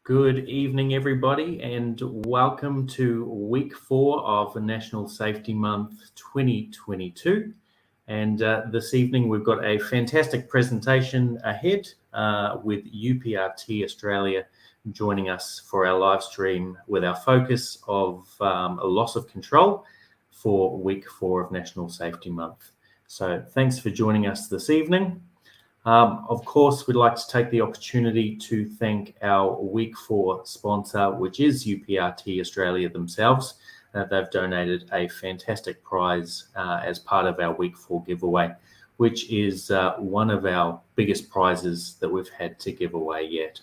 Good evening, everybody, and welcome to week 4 of National Safety Month 2022. And this evening, we've got a fantastic presentation ahead with UPRT Australia joining us for our live stream with our focus of a loss of control for week 4 of National Safety Month. So thanks for joining us this evening. Of course, we'd like to take the opportunity to thank our week 4 sponsor, which is UPRT Australia themselves. They've donated a fantastic prize as part of our week 4 giveaway, which is one of our biggest prizes that we've had to give away yet.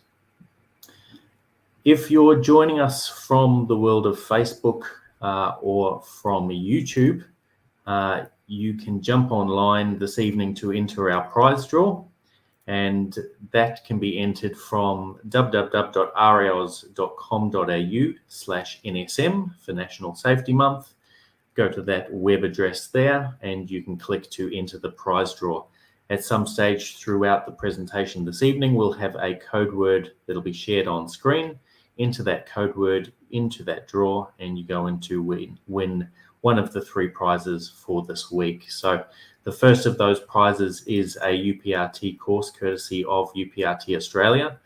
If you're joining us from the world of Facebook or from YouTube, you can jump online this evening to enter our prize draw. And that can be entered from www.raos.com.au/NSM for National Safety Month. Go to that web address there and you can click to enter the prize draw. At some stage throughout the presentation this evening, we'll have a code word that'll be shared on screen. Enter that code word into that draw and you go into win one of the 3 prizes for this week. So the first of those prizes is a UPRT course courtesy of UPRT Australia,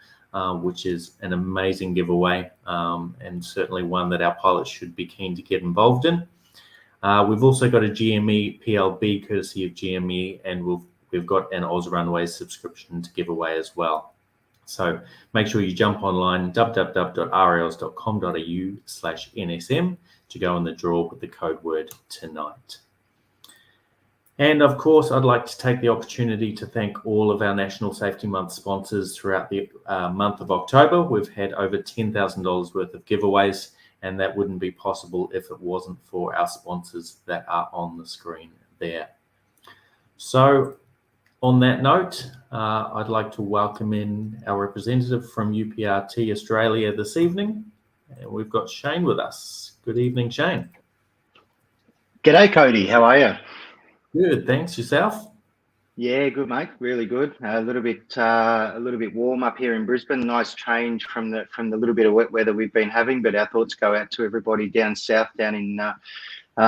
which is an amazing giveaway and certainly one that our pilots should be keen to get involved in. We've also got a GME PLB courtesy of GME, and we've got an Oz Runways subscription to give away as well. So make sure you jump online, www.raos.com.au/NSM to go in the draw with the code word tonight. And of course, I'd like to take the opportunity to thank all of our National Safety Month sponsors throughout the month of October. We've had over $10,000 worth of giveaways, and that wouldn't be possible if it wasn't for our sponsors that are on the screen there. So on that note, I'd like to welcome in our representative from UPRT Australia this evening. And we've got Shane with us. Good evening, Shane. G'day, Cody. How are you? Good, thanks. Yourself? Yeah, good, mate. Really good. A little bit warm up here in Brisbane. Nice change from the little bit of wet weather we've been having. But our thoughts go out to everybody down south, down in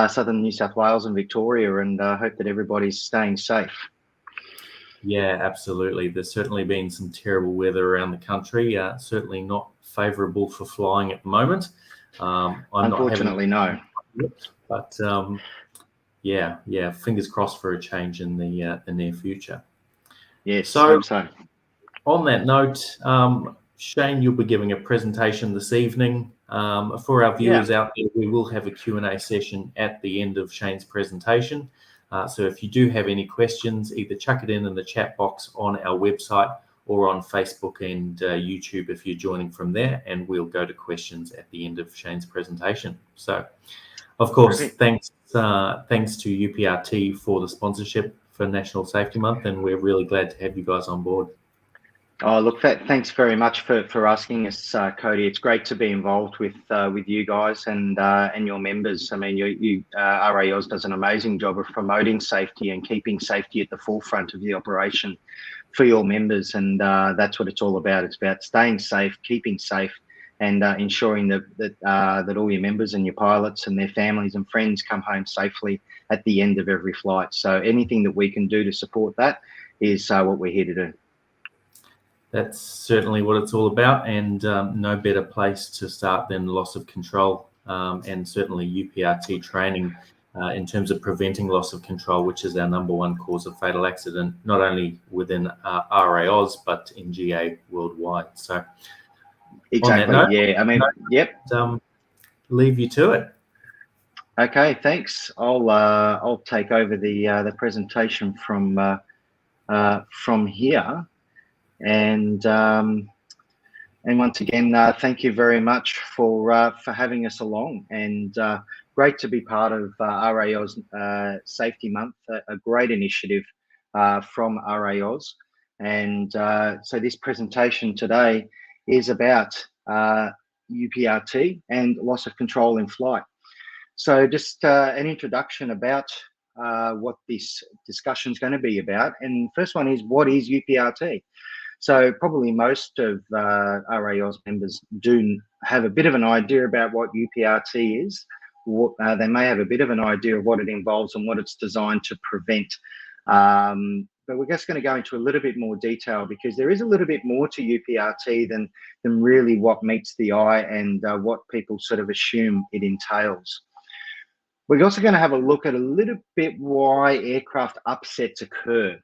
southern New South Wales and Victoria, and hope that everybody's staying safe. Yeah, absolutely. There's certainly been some terrible weather around the country. Certainly not favourable for flying at the moment. Unfortunately, no. But yeah, fingers crossed for a change in the near future. Yes, so so. On that note, Shane, you'll be giving a presentation this evening. For our viewers out there, we will have a Q&A session at the end of Shane's presentation. So if you do have any questions, either chuck it in the chat box on our website or on Facebook and YouTube if you're joining from there, and we'll go to questions at the end of Shane's presentation. So, of course, thanks to UPRT for the sponsorship for National Safety Month, and we're really glad to have you guys on board. Oh, look, thanks very much for asking us, Cody. It's great to be involved with you guys and your members. I mean, RAOS does an amazing job of promoting safety and keeping safety at the forefront of the operation for your members, and that's what it's all about. It's about staying safe, keeping safe, and ensuring that all your members and your pilots and their families and friends come home safely at the end of every flight. So anything that we can do to support that is what we're here to do. That's certainly what it's all about, and no better place to start than loss of control, and certainly UPRT training in terms of preventing loss of control, which is our #1 cause of fatal accident, not only within RAOS, but in GA worldwide. So exactly, on that note, yeah, I mean, yep. Leave you to it. Okay, thanks. I'll take over the presentation from here. And once again, thank you very much for having us along, and great to be part of RAOS Safety Month, a great initiative from RAOS. And so this presentation today is about UPRT and loss of control in flight. So just an introduction about what this discussion is going to be about. And first one is, what is UPRT? So probably most of RAOS members do have a bit of an idea about what UPRT is. They may have a bit of an idea of what it involves and what it's designed to prevent. But we're just going to go into a little bit more detail, because there is a little bit more to UPRT than really what meets the eye and what people sort of assume it entails. We're also going to have a look at a little bit why aircraft upsets occur.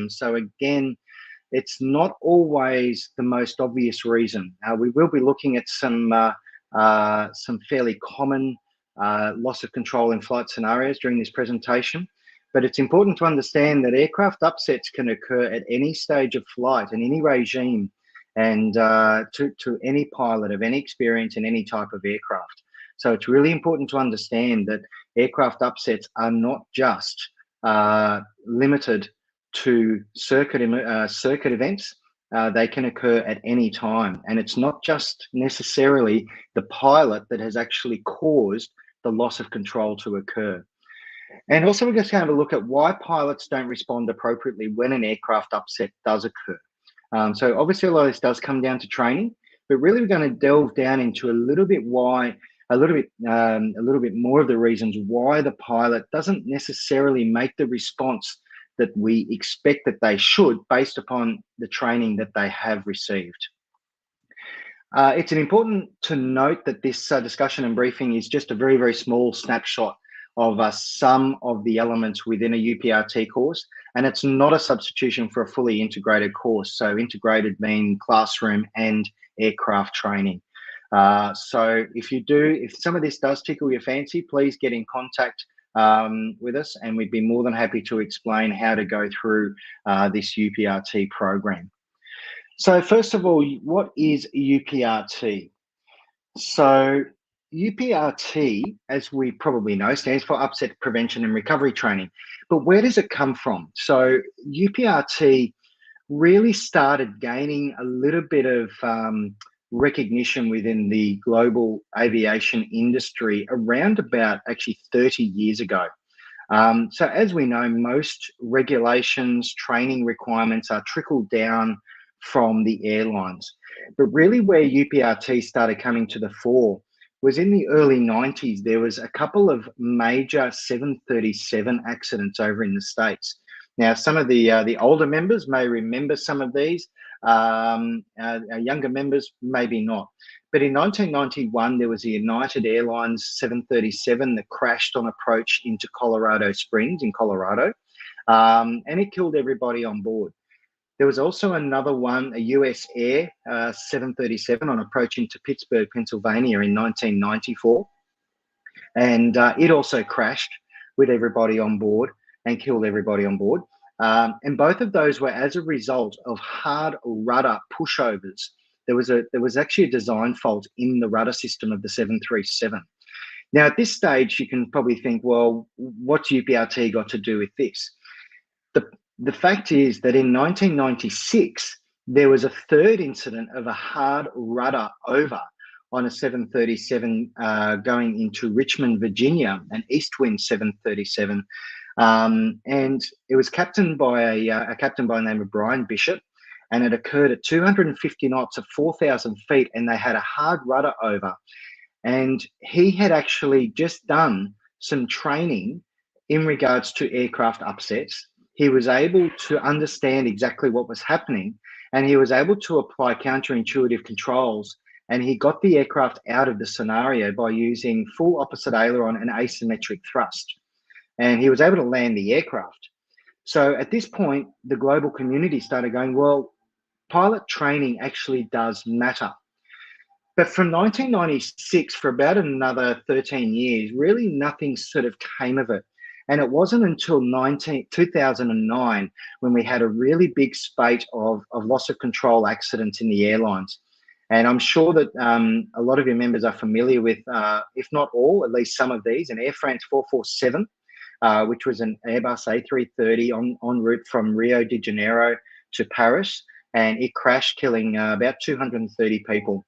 So again, it's not always the most obvious reason. We will be looking at some fairly common loss of control in flight scenarios during this presentation, but it's important to understand that aircraft upsets can occur at any stage of flight, in any regime, and to any pilot of any experience in any type of aircraft. So it's really important to understand that aircraft upsets are not just limited to circuit events. They can occur at any time, and it's not just necessarily the pilot that has actually caused the loss of control to occur. And also, we're just going to have a look at why pilots don't respond appropriately when an aircraft upset does occur. So obviously, a lot of this does come down to training, but really we're going to delve down into a little bit more of the reasons why the pilot doesn't necessarily make the response that we expect that they should, based upon the training that they have received. It's important to note that this discussion and briefing is just a very, very small snapshot of some of the elements within a UPRT course, and it's not a substitution for a fully integrated course. So integrated being classroom and aircraft training. So if some of this does tickle your fancy, please get in contact with us, and we'd be more than happy to explain how to go through this UPRT program. So first of all, what is UPRT? So UPRT, as we probably know, stands for Upset Prevention and Recovery Training. But where does it come from? So UPRT really started gaining a little bit of recognition within the global aviation industry around about actually 30 years ago. So as we know, most regulations, training requirements are trickled down from the airlines. But really where UPRT started coming to the fore was in the early 90s. There was a couple of major 737 accidents over in the States. Now, some of the older members may remember some of these. Younger members, maybe not. But in 1991, there was a United Airlines 737 that crashed on approach into Colorado Springs in Colorado, and it killed everybody on board. There was also another one, a US Air 737 on approach into Pittsburgh, Pennsylvania in 1994. And it also crashed with everybody on board and killed everybody on board. And both of those were as a result of hard rudder pushovers. There was actually a design fault in the rudder system of the 737. Now, at this stage, you can probably think, well, what's UPRT got to do with this? The fact is that in 1996, there was a third incident of a hard rudder over on a 737 going into Richmond, Virginia, an east-wind 737. And it was captained by a captain by the name of Brian Bishop, and it occurred at 250 knots at 4,000 feet, and they had a hard rudder over. And he had actually just done some training in regards to aircraft upsets. He was able to understand exactly what was happening, and he was able to apply counterintuitive controls, and he got the aircraft out of the scenario by using full opposite aileron and asymmetric thrust. And he was able to land the aircraft. So at this point, the global community started going, well, pilot training actually does matter. But from 1996, for about another 13 years, really nothing sort of came of it. And it wasn't until 2009 when we had a really big spate of loss of control accidents in the airlines. And I'm sure that a lot of your members are familiar with, if not all, at least some of these, an Air France 447, which was an Airbus A330 en route from Rio de Janeiro to Paris, and it crashed, killing about 230 people.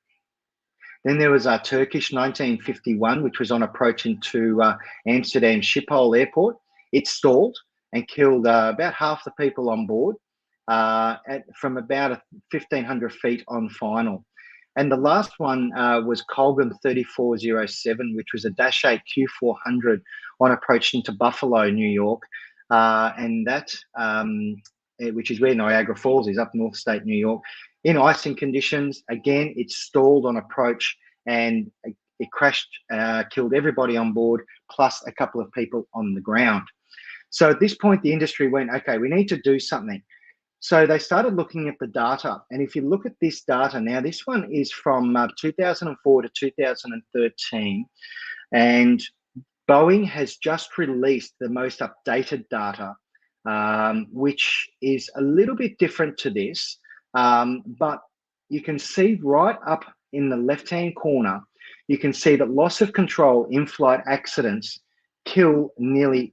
Then there was a Turkish 1951, which was on approach into Amsterdam Schiphol Airport. It stalled and killed about half the people on board. from about 1,500 feet on final. And the last one was Colgan 3407, which was a Dash 8 Q400 on approach into Buffalo, New York. And that, which is where Niagara Falls is, up North State, New York. In icing conditions, again, it stalled on approach and it crashed, killed everybody on board, plus a couple of people on the ground. So at this point, the industry went, okay, we need to do something. So they started looking at the data. And if you look at this data now, this one is from 2004 to 2013. And Boeing has just released the most updated data, which is a little bit different to this. But you can see right up in the left-hand corner, you can see that loss of control in-flight accidents kill nearly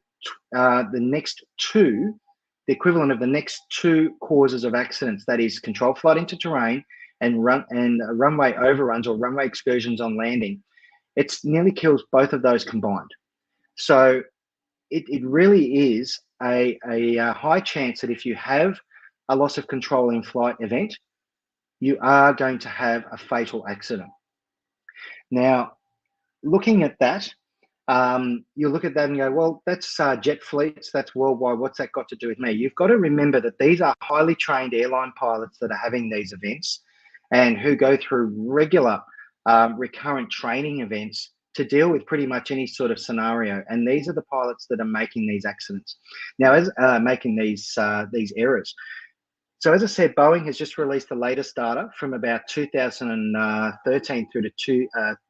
the equivalent of the next two causes of accidents. That is controlled flight into terrain and runway overruns or runway excursions on landing. It nearly kills both of those combined. So it really is a high chance that if you have a loss of control in flight event, you are going to have a fatal accident. Now, looking at that, you look at that and go, well, that's jet fleets, that's worldwide. What's that got to do with me? You've got to remember that these are highly trained airline pilots that are having these events and who go through regular recurrent training events to deal with pretty much any sort of scenario. And these are the pilots that are making these accidents. Now, as making these errors. So as I said, Boeing has just released the latest data from about 2013 through to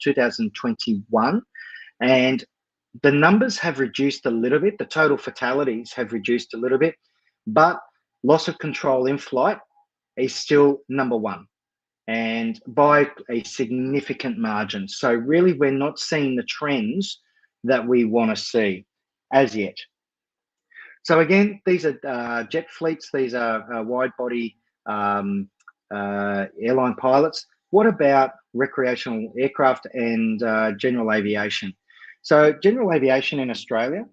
2021. And the numbers have reduced a little bit. The total fatalities have reduced a little bit, but loss of control in flight is still number one, and by a significant margin. So really, we're not seeing the trends that we want to see as yet. So again, these are jet fleets. These are wide-body airline pilots. What about recreational aircraft and general aviation? So general aviation in Australia,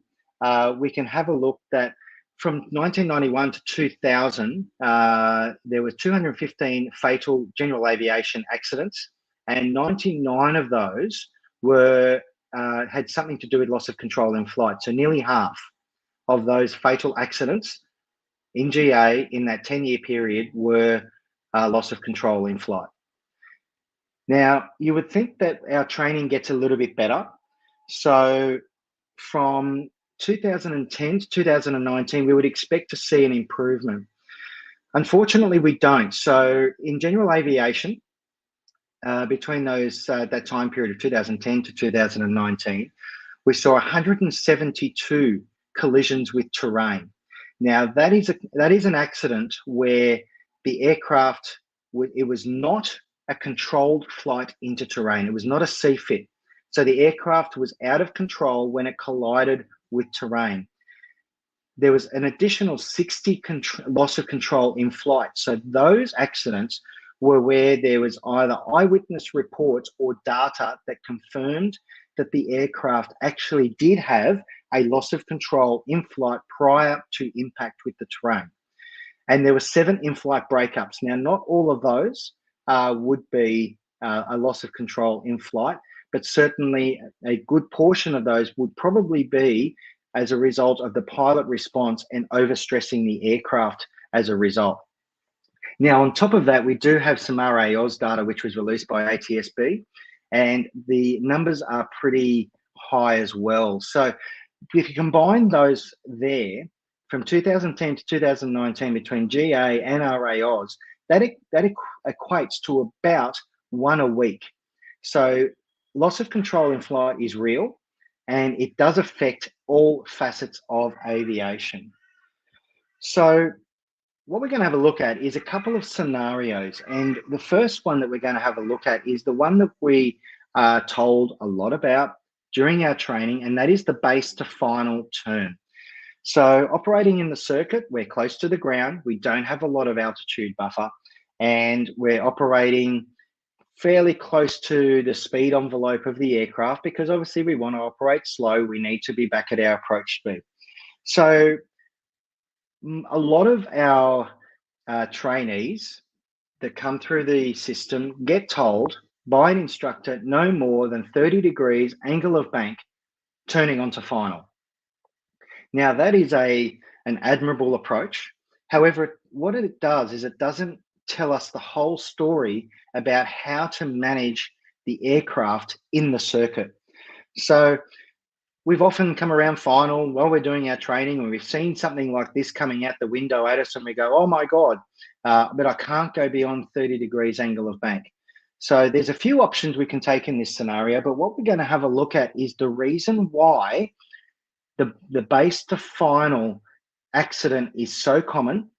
we can have a look that from 1991 to 2000, there were 215 fatal general aviation accidents, and 99 of those were had something to do with loss of control in flight. So nearly half of those fatal accidents in GA in that 10-year period were loss of control in flight. Now, you would think that our training gets a little bit better. So from 2010 to 2019, we would expect to see an improvement. Unfortunately, we don't. So in general aviation, between those that time period of 2010 to 2019, we saw 172 collisions with terrain. Now, that is an accident where the aircraft, it was not a controlled flight into terrain. It was not a CFIT. So the aircraft was out of control when it collided with terrain. There was an additional 60 loss of control in flight. So those accidents were where there was either eyewitness reports or data that confirmed that the aircraft actually did have a loss of control in flight prior to impact with the terrain. And there were 7 in-flight breakups. Now, not all of those would be a loss of control in flight, but certainly a good portion of those would probably be as a result of the pilot response and overstressing the aircraft as a result. Now, on top of that, we do have some RAOS data, which was released by ATSB, and the numbers are pretty high as well. So if you combine those there, from 2010 to 2019, between GA and RAOS, that equates to about 1 a week. So loss of control in flight is real, and it does affect all facets of aviation. So what we're going to have a look at is a couple of scenarios. And the first one that we're going to have a look at is the one that we are told a lot about during our training, and that is the base to final turn. So operating in the circuit, we're close to the ground. We don't have a lot of altitude buffer, and we're operating fairly close to the speed envelope of the aircraft because obviously we want to operate slow. We need to be back at our approach speed. So a lot of our trainees that come through the system get told by an instructor no more than 30 degrees angle of bank turning onto final. Now, that is an admirable approach. However, what it does is it doesn't tell us the whole story about how to manage the aircraft in the circuit. So we've often come around final while we're doing our training and we've seen something like this coming out the window at us and we go, oh my God, but I can't go beyond 30 degrees angle of bank. So there's a few options we can take in this scenario, but what we're going to have a look at is the reason why the base to final accident is so common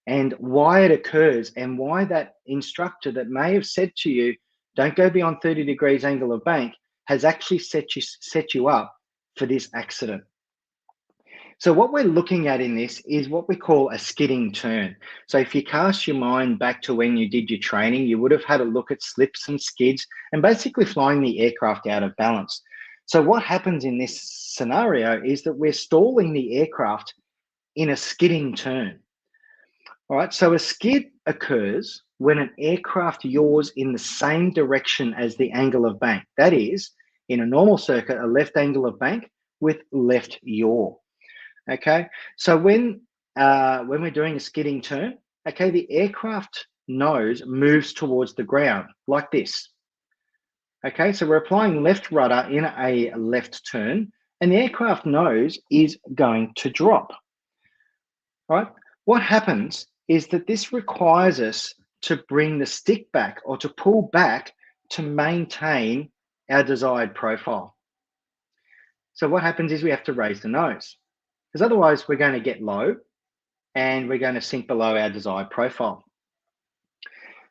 and why it occurs and why that instructor that may have said to you, don't go beyond 30 degrees angle of bank, has actually set you up for this accident. So what we're looking at in this is what we call a skidding turn. So if you cast your mind back to when you did your training, you would have had a look at slips and skids and basically flying the aircraft out of balance. So what happens in this scenario is that we're stalling the aircraft in a skidding turn. All right, so a skid occurs when an aircraft yaws in the same direction as the angle of bank. That is, in a normal circuit, a left angle of bank with left yaw. Okay, so when we're doing a skidding turn, okay, the aircraft nose moves towards the ground like this. Okay, so we're applying left rudder in a left turn, and the aircraft nose is going to drop. All right, what happens is that this requires us to bring the stick back or to pull back to maintain our desired profile. So what happens is we have to raise the nose because otherwise we're going to get low and we're going to sink below our desired profile.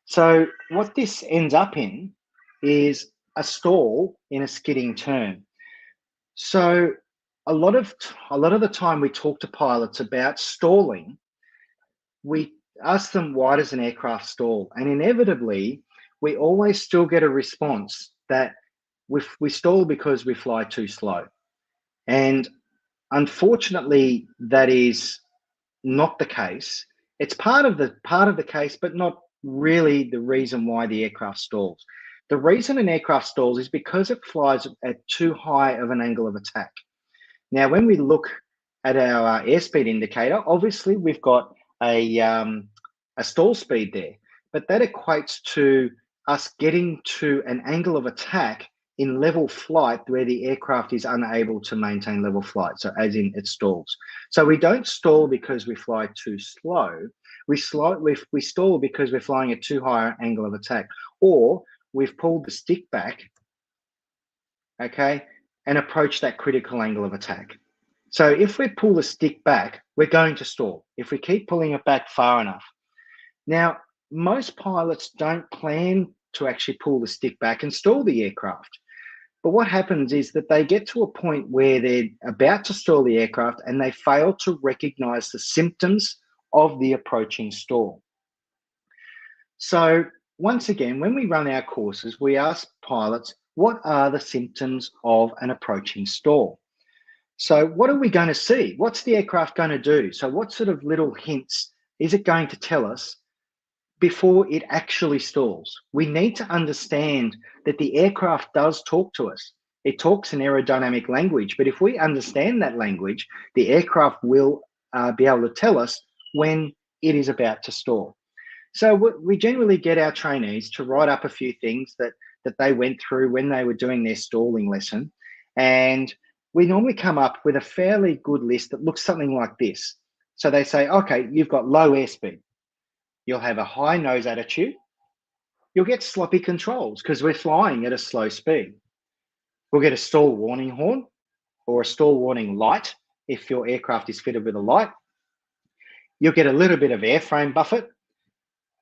So what this ends up in is a stall in a skidding turn. So a lot of the time we talk to pilots about stalling, we ask them, why does an aircraft stall? And inevitably, we always still get a response that we stall because we fly too slow. And unfortunately, that is not the case. It's part of the case, but not really the reason why the aircraft stalls. The reason an aircraft stalls is because it flies at too high of an angle of attack. Now, when we look at our airspeed indicator, obviously we've got a stall speed there, but that equates to us getting to an angle of attack in level flight where the aircraft is unable to maintain level flight, so as in it stalls. So we don't stall because we fly too slow. We stall because we're flying at too high an angle of attack, or we've pulled the stick back, okay, and approach that critical angle of attack. So if we pull the stick back, we're going to stall if we keep pulling it back far enough. Now, most pilots don't plan to actually pull the stick back and stall the aircraft. But what happens is that they get to a point where they're about to stall the aircraft and they fail to recognize the symptoms of the approaching stall. So once again, when we run our courses, we ask pilots, what are the symptoms of an approaching stall? So what are we going to see? What's the aircraft going to do? So what sort of little hints is it going to tell us before it actually stalls? We need to understand that the aircraft does talk to us. It talks in aerodynamic language, but if we understand that language, the aircraft will be able to tell us when it is about to stall. So we generally get our trainees to write up a few things that they went through when they were doing their stalling lesson. And we normally come up with a fairly good list that looks something like this. So they say, okay, you've got low airspeed. You'll have a high nose attitude. You'll get sloppy controls because we're flying at a slow speed. We'll get a stall warning horn or a stall warning light if your aircraft is fitted with a light. You'll get a little bit of airframe buffet.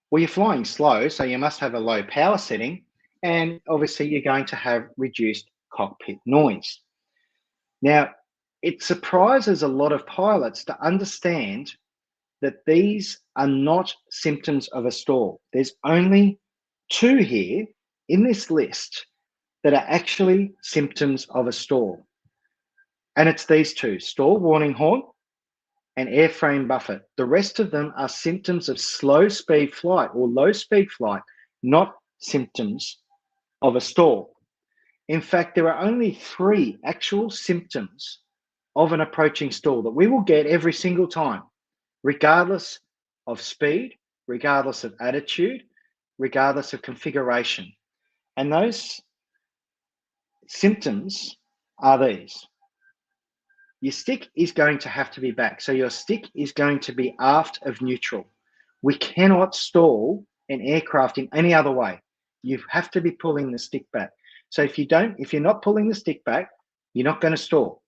Well, you're flying slow, so you must have a low power setting. And obviously, you're going to have reduced cockpit noise. Now, it surprises a lot of pilots to understand that these are not symptoms of a stall. There's only 2 here in this list that are actually symptoms of a stall. And it's these 2, stall warning horn and airframe buffet. The rest of them are symptoms of slow speed flight or low speed flight, not symptoms of a stall. In fact, there are only 3 actual symptoms of an approaching stall that we will get every single time, regardless of speed, regardless of attitude, regardless of configuration. And those symptoms are these. Your stick is going to have to be back. So your stick is going to be aft of neutral. We cannot stall an aircraft in any other way. You have to be pulling the stick back. So if you're not pulling the stick back, you're not going to stall.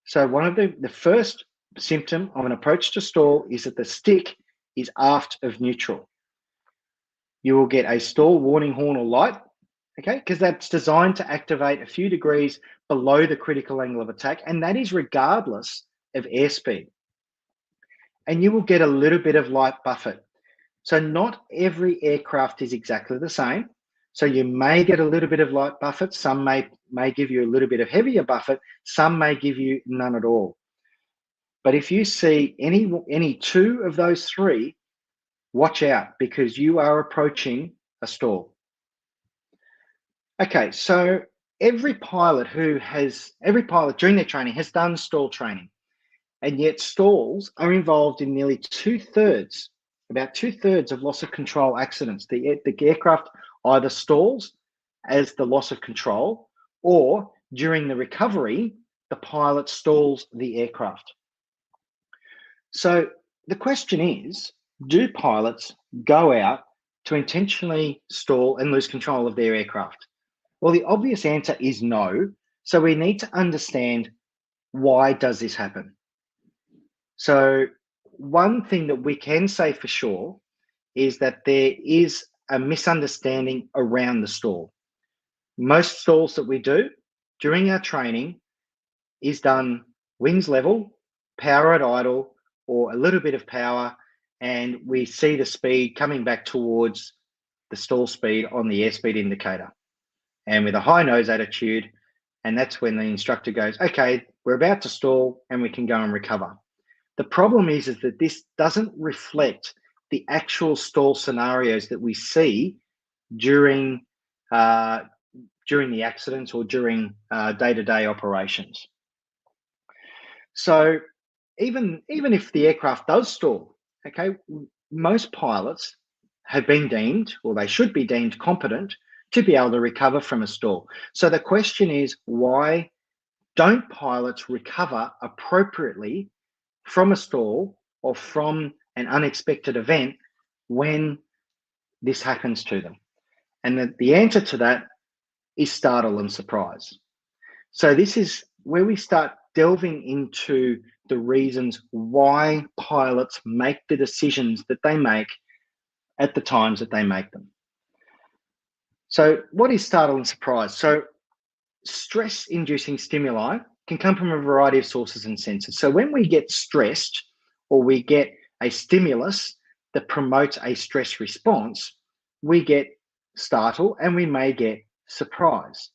So one of the first symptom of an approach to stall is that the stick is aft of neutral. You will get a stall warning horn or light, okay, because that's designed to activate a few degrees below the critical angle of attack, and that is regardless of airspeed. And you will get a little bit of light buffet. So not every aircraft is exactly the same. So you may get a little bit of light buffet. Some may give you a little bit of heavier buffet. Some may give you none at all. But if you see any 2 of those 3, watch out, because you are approaching a stall. Okay, so every pilot during their training has done stall training, and yet stalls are involved in nearly about two thirds of loss of control accidents. The aircraft either stalls as the loss of control, or during the recovery, the pilot stalls the aircraft. So the question is, do pilots go out to intentionally stall and lose control of their aircraft? Well, the obvious answer is no. So we need to understand, why does this happen? So one thing that we can say for sure is that there is a misunderstanding around the stall. Most stalls that we do during our training is done wings level, power at idle, or a little bit of power, and we see the speed coming back towards the stall speed on the airspeed indicator, and with a high nose attitude. And that's when the instructor goes, okay, we're about to stall and we can go and recover. The problem is that this doesn't reflect the actual stall scenarios that we see during the accidents or during day-to-day operations. So even if the aircraft does stall, okay, most pilots have been deemed, or they should be deemed, competent to be able to recover from a stall. So the question is, why don't pilots recover appropriately from a stall or from an unexpected event when this happens to them? And the answer to that is startle and surprise. So this is where we start delving into the reasons why pilots make the decisions that they make at the times that they make them. So what is startle and surprise? So stress-inducing stimuli can come from a variety of sources and senses. So when we get stressed, or we get a stimulus that promotes a stress response, we get startle and we may get surprise.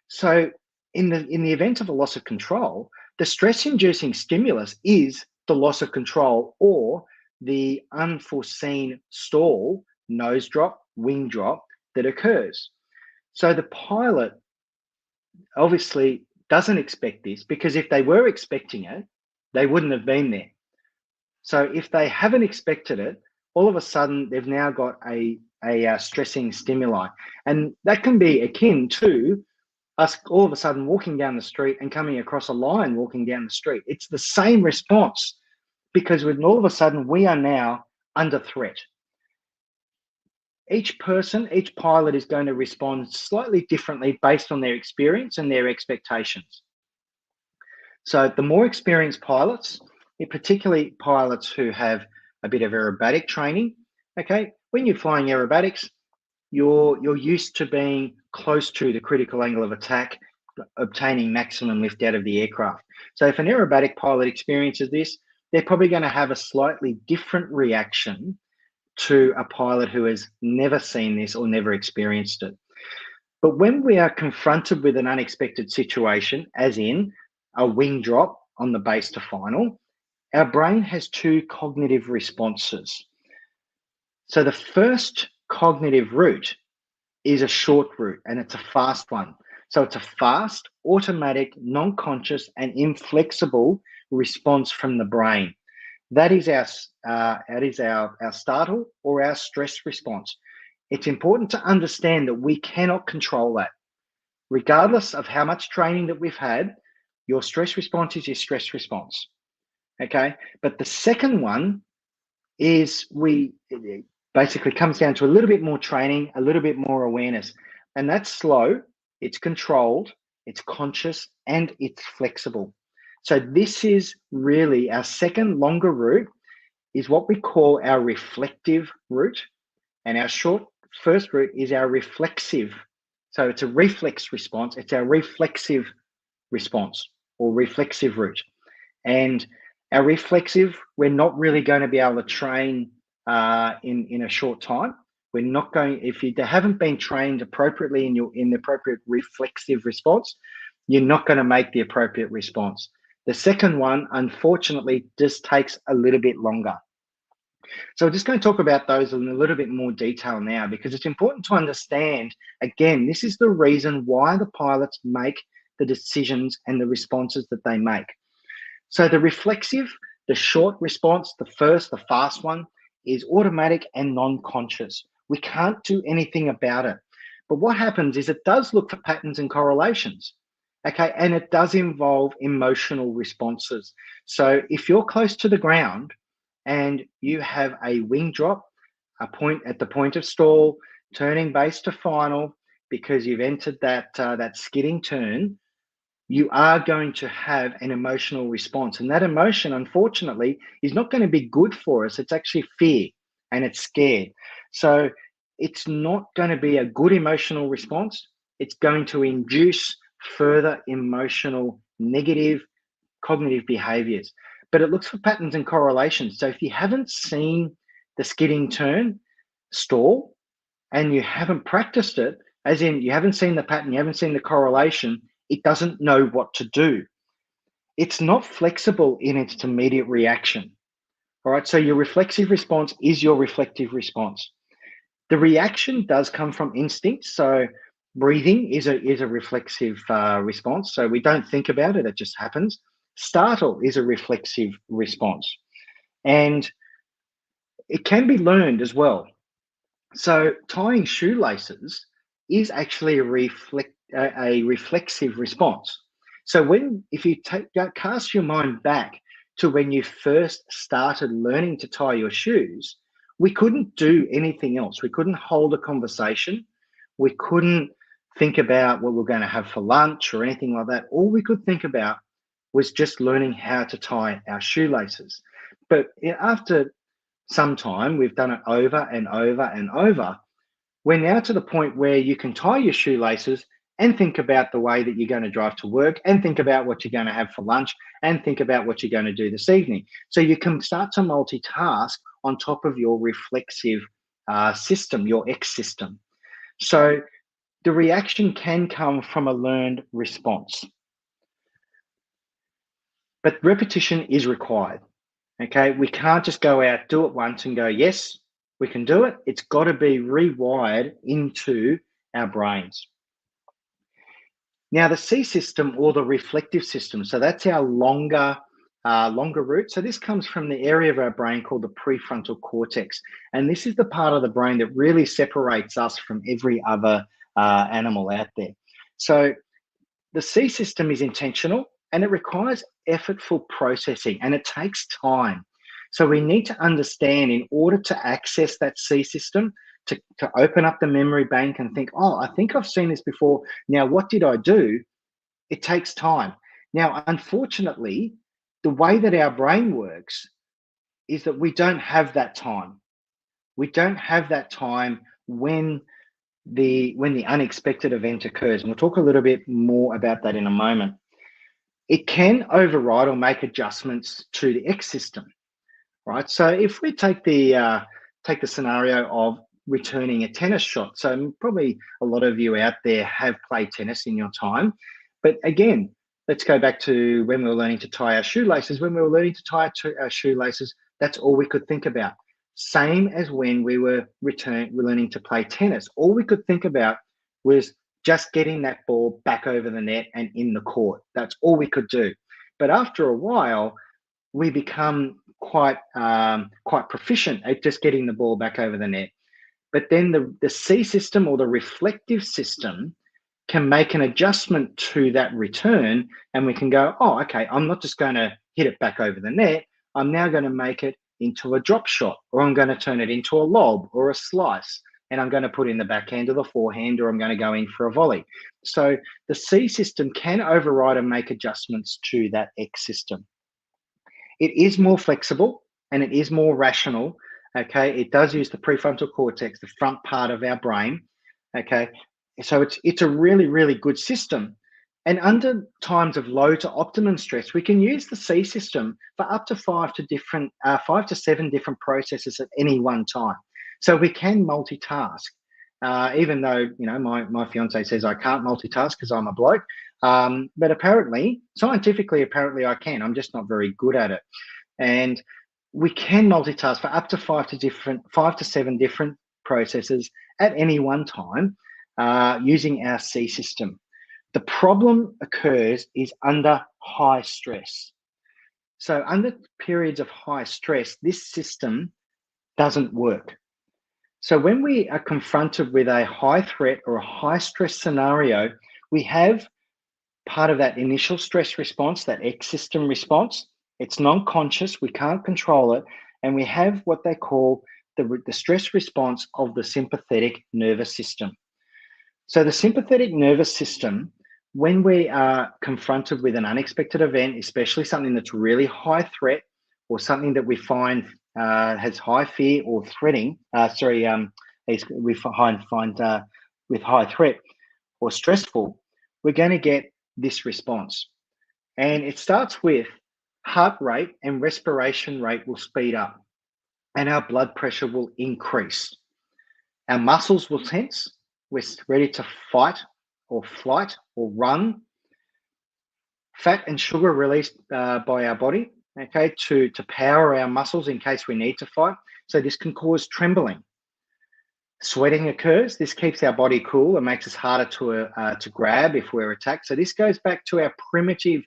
So in the event of a loss of control, the stress-inducing stimulus is the loss of control or the unforeseen stall, nose drop, wing drop that occurs. So the pilot obviously doesn't expect this, because if they were expecting it, they wouldn't have been there. So if they haven't expected it, all of a sudden they've now got a stressing stimuli. And that can be akin to us all of a sudden walking down the street and coming across a lion walking down the street. It's the same response, because when all of a sudden we are now under threat. Each pilot is going to respond slightly differently based on their experience and their expectations. So the more experienced pilots, particularly pilots who have a bit of aerobatic training, okay, when you're flying aerobatics, you're used to being close to the critical angle of attack, obtaining maximum lift out of the aircraft. So if an aerobatic pilot experiences this, they're probably going to have a slightly different reaction to a pilot who has never seen this or never experienced it. But when we are confronted with an unexpected situation, as in a wing drop on the base to final, our brain has two cognitive responses. So the first cognitive route is a short route, and it's a fast one. So it's a fast, automatic, non-conscious, and inflexible response from the brain. That is our startle or our stress response. It's important to understand that we cannot control that. Regardless of how much training that we've had, your stress response is your stress response. Okay, but the second one is it basically comes down to a little bit more training, a little bit more awareness, and that's slow, it's controlled, it's conscious, and it's flexible. So this is really our second longer route, is what we call our reflective route, and our short first route is our reflexive. So it's a reflex response, it's our reflexive response or reflexive route. And our reflexive, we're not really going to be able to train in a short time. We're not going, if you haven't been trained appropriately in the appropriate reflexive response, you're not going to make the appropriate response. The second one, unfortunately, just takes a little bit longer. So we're just going to talk about those in a little bit more detail now, because it's important to understand, again, this is the reason why the pilots make the decisions and the responses that they make. So the reflexive, the short response, the fast one, is automatic and non-conscious. We can't do anything about it. But what happens is it does look for patterns and correlations, okay? And it does involve emotional responses. So if you're close to the ground and you have a wing drop, at the point of stall, turning base to final, because you've entered that skidding turn, you are going to have an emotional response. And that emotion, unfortunately, is not going to be good for us. It's actually fear and it's scared. So it's not going to be a good emotional response. It's going to induce further emotional, negative cognitive behaviors. But it looks for patterns and correlations. So if you haven't seen the skidding turn stall and you haven't practiced it, as in you haven't seen the pattern, you haven't seen the correlation, it doesn't know what to do. It's not flexible in its immediate reaction. All right, so your reflexive response is your reflective response. The reaction does come from instinct. So breathing is a reflexive response. So we don't think about it, it just happens. Startle is a reflexive response. And it can be learned as well. So tying shoelaces is actually a reflexive response. So if you cast your mind back to when you first started learning to tie your shoes, we couldn't do anything else. We couldn't hold a conversation. We couldn't think about what we're going to have for lunch or anything like that. All we could think about was just learning how to tie our shoelaces. But after some time, we've done it over and over and over. We're now to the point where you can tie your shoelaces and think about the way that you're going to drive to work and think about what you're going to have for lunch and think about what you're going to do this evening. So you can start to multitask on top of your reflexive system, your X system. So the reaction can come from a learned response. But repetition is required. Okay, we can't just go out, do it once and go, yes, we can do it. It's got to be rewired into our brains. Now, the C system or the reflective system, so that's our longer route. So this comes from the area of our brain called the prefrontal cortex. And this is the part of the brain that really separates us from every other animal out there. So the C system is intentional and it requires effortful processing and it takes time. So we need to understand, in order to access that C system, to open up the memory bank and think, oh, I think I've seen this before. Now, what did I do? It takes time. Now, unfortunately, the way that our brain works is that we don't have that time. We don't have that time when the unexpected event occurs. And we'll talk a little bit more about that in a moment. It can override or make adjustments to the X system, right? So if we take the scenario of returning a tennis shot. So probably a lot of you out there have played tennis in your time. But again, let's go back to when we were learning to tie our shoelaces. When we were learning to tie our shoelaces, that's all we could think about. Same as when we were learning to play tennis. All we could think about was just getting that ball back over the net and in the court. That's all we could do. But after a while, we become quite proficient at just getting the ball back over the net. But then the C system, or the reflective system, can make an adjustment to that return, and we can go, oh, okay, I'm not just going to hit it back over the net. I'm now going to make it into a drop shot, or I'm going to turn it into a lob or a slice, and I'm going to put in the backhand or the forehand, or I'm going to go in for a volley. So the C system can override and make adjustments to that X system. It is more flexible and it is more rational. Okay, it does use the prefrontal cortex, the front part of our brain. Okay, so it's a really, really good system. And under times of low to optimum stress, we can use the C system for up to 5 to 7 different processes at any one time. So we can multitask. Even though, you know, my fiance says I can't multitask because I'm a bloke. But apparently, scientifically, I can. I'm just not very good at it. And we can multitask for up to 5 to 7 different processes at any one time using our C system. The problem occurs is under high stress. So under periods of high stress, this system doesn't work. So when we are confronted with a high threat or a high stress scenario, we have part of that initial stress response, that X system response. It's non-conscious, we can't control it, and we have what they call the stress response of the sympathetic nervous system. So the sympathetic nervous system, when we are confronted with an unexpected event, especially something that's really high threat or something that we find has high fear or threatening, we find with high threat or stressful, we're going to get this response. And it starts with heart rate and respiration rate will speed up, and our blood pressure will increase. Our muscles will tense. We're ready to fight or flight or run. Fat and sugar are released by our body, okay, to power our muscles in case we need to fight. So this can cause trembling. Sweating occurs. This keeps our body cool and makes us harder to grab if we're attacked. So this goes back to our primitive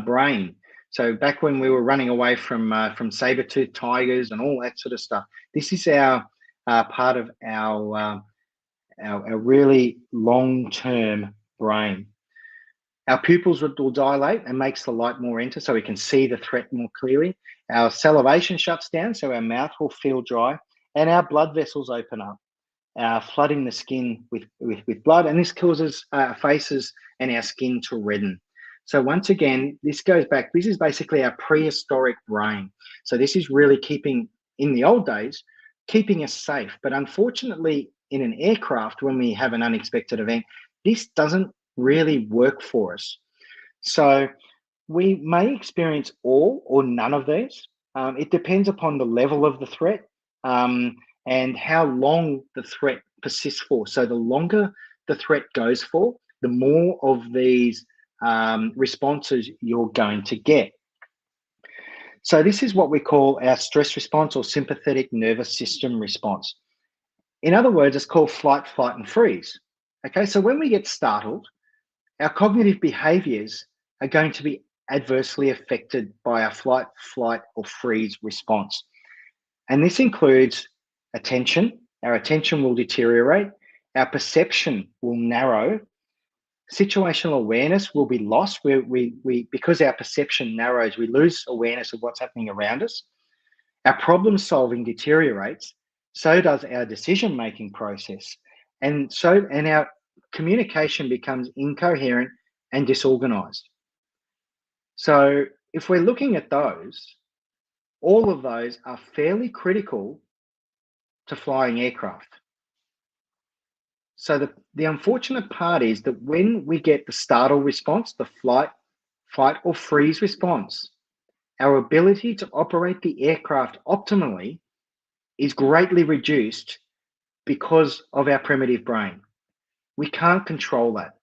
brain. So back when we were running away from saber-toothed tigers and all that sort of stuff, this is our part of our really long-term brain. Our pupils will dilate and makes the light more enter, so we can see the threat more clearly. Our salivation shuts down, so our mouth will feel dry, and our blood vessels open up, flooding the skin with blood, and this causes our faces and our skin to redden. So once again, this goes back, this is basically our prehistoric brain. So this is really keeping, in the old days, keeping us safe. But unfortunately, in an aircraft, when we have an unexpected event, this doesn't really work for us. So we may experience all or none of these. It depends upon the level of the threat and how long the threat persists for. So the longer the threat goes for, the more of these responses you're going to get. So this is what we call our stress response or sympathetic nervous system response. In other words, it's called flight, flight, and freeze. Okay, so when we get startled, our cognitive behaviors are going to be adversely affected by our flight, flight, or freeze response. And this includes attention. Our attention will deteriorate. Our perception will narrow. Situational awareness will be lost. Because our perception narrows, we lose awareness of what's happening around us. Our problem solving deteriorates. So does our decision-making process. And our communication becomes incoherent and disorganized. So if we're looking at those, all of those are fairly critical to flying aircraft. So the unfortunate part is that when we get the startle response, the flight, fight, or freeze response, our ability to operate the aircraft optimally is greatly reduced because of our primitive brain. We can't control that.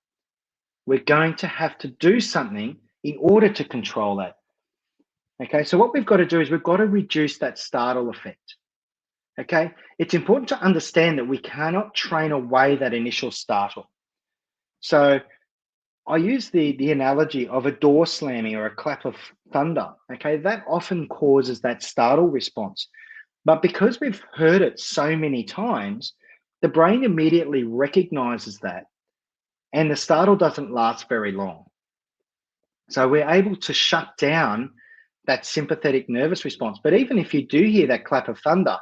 we're going to have to do something in order to control that. Okay, so what we've got to do is we've got to reduce that startle effect. Okay, it's important to understand that we cannot train away that initial startle. So I use the analogy of a door slamming or a clap of thunder. Okay, that often causes that startle response. But because we've heard it so many times, the brain immediately recognizes that, and the startle doesn't last very long. So we're able to shut down that sympathetic nervous response. But even if you do hear that clap of thunder,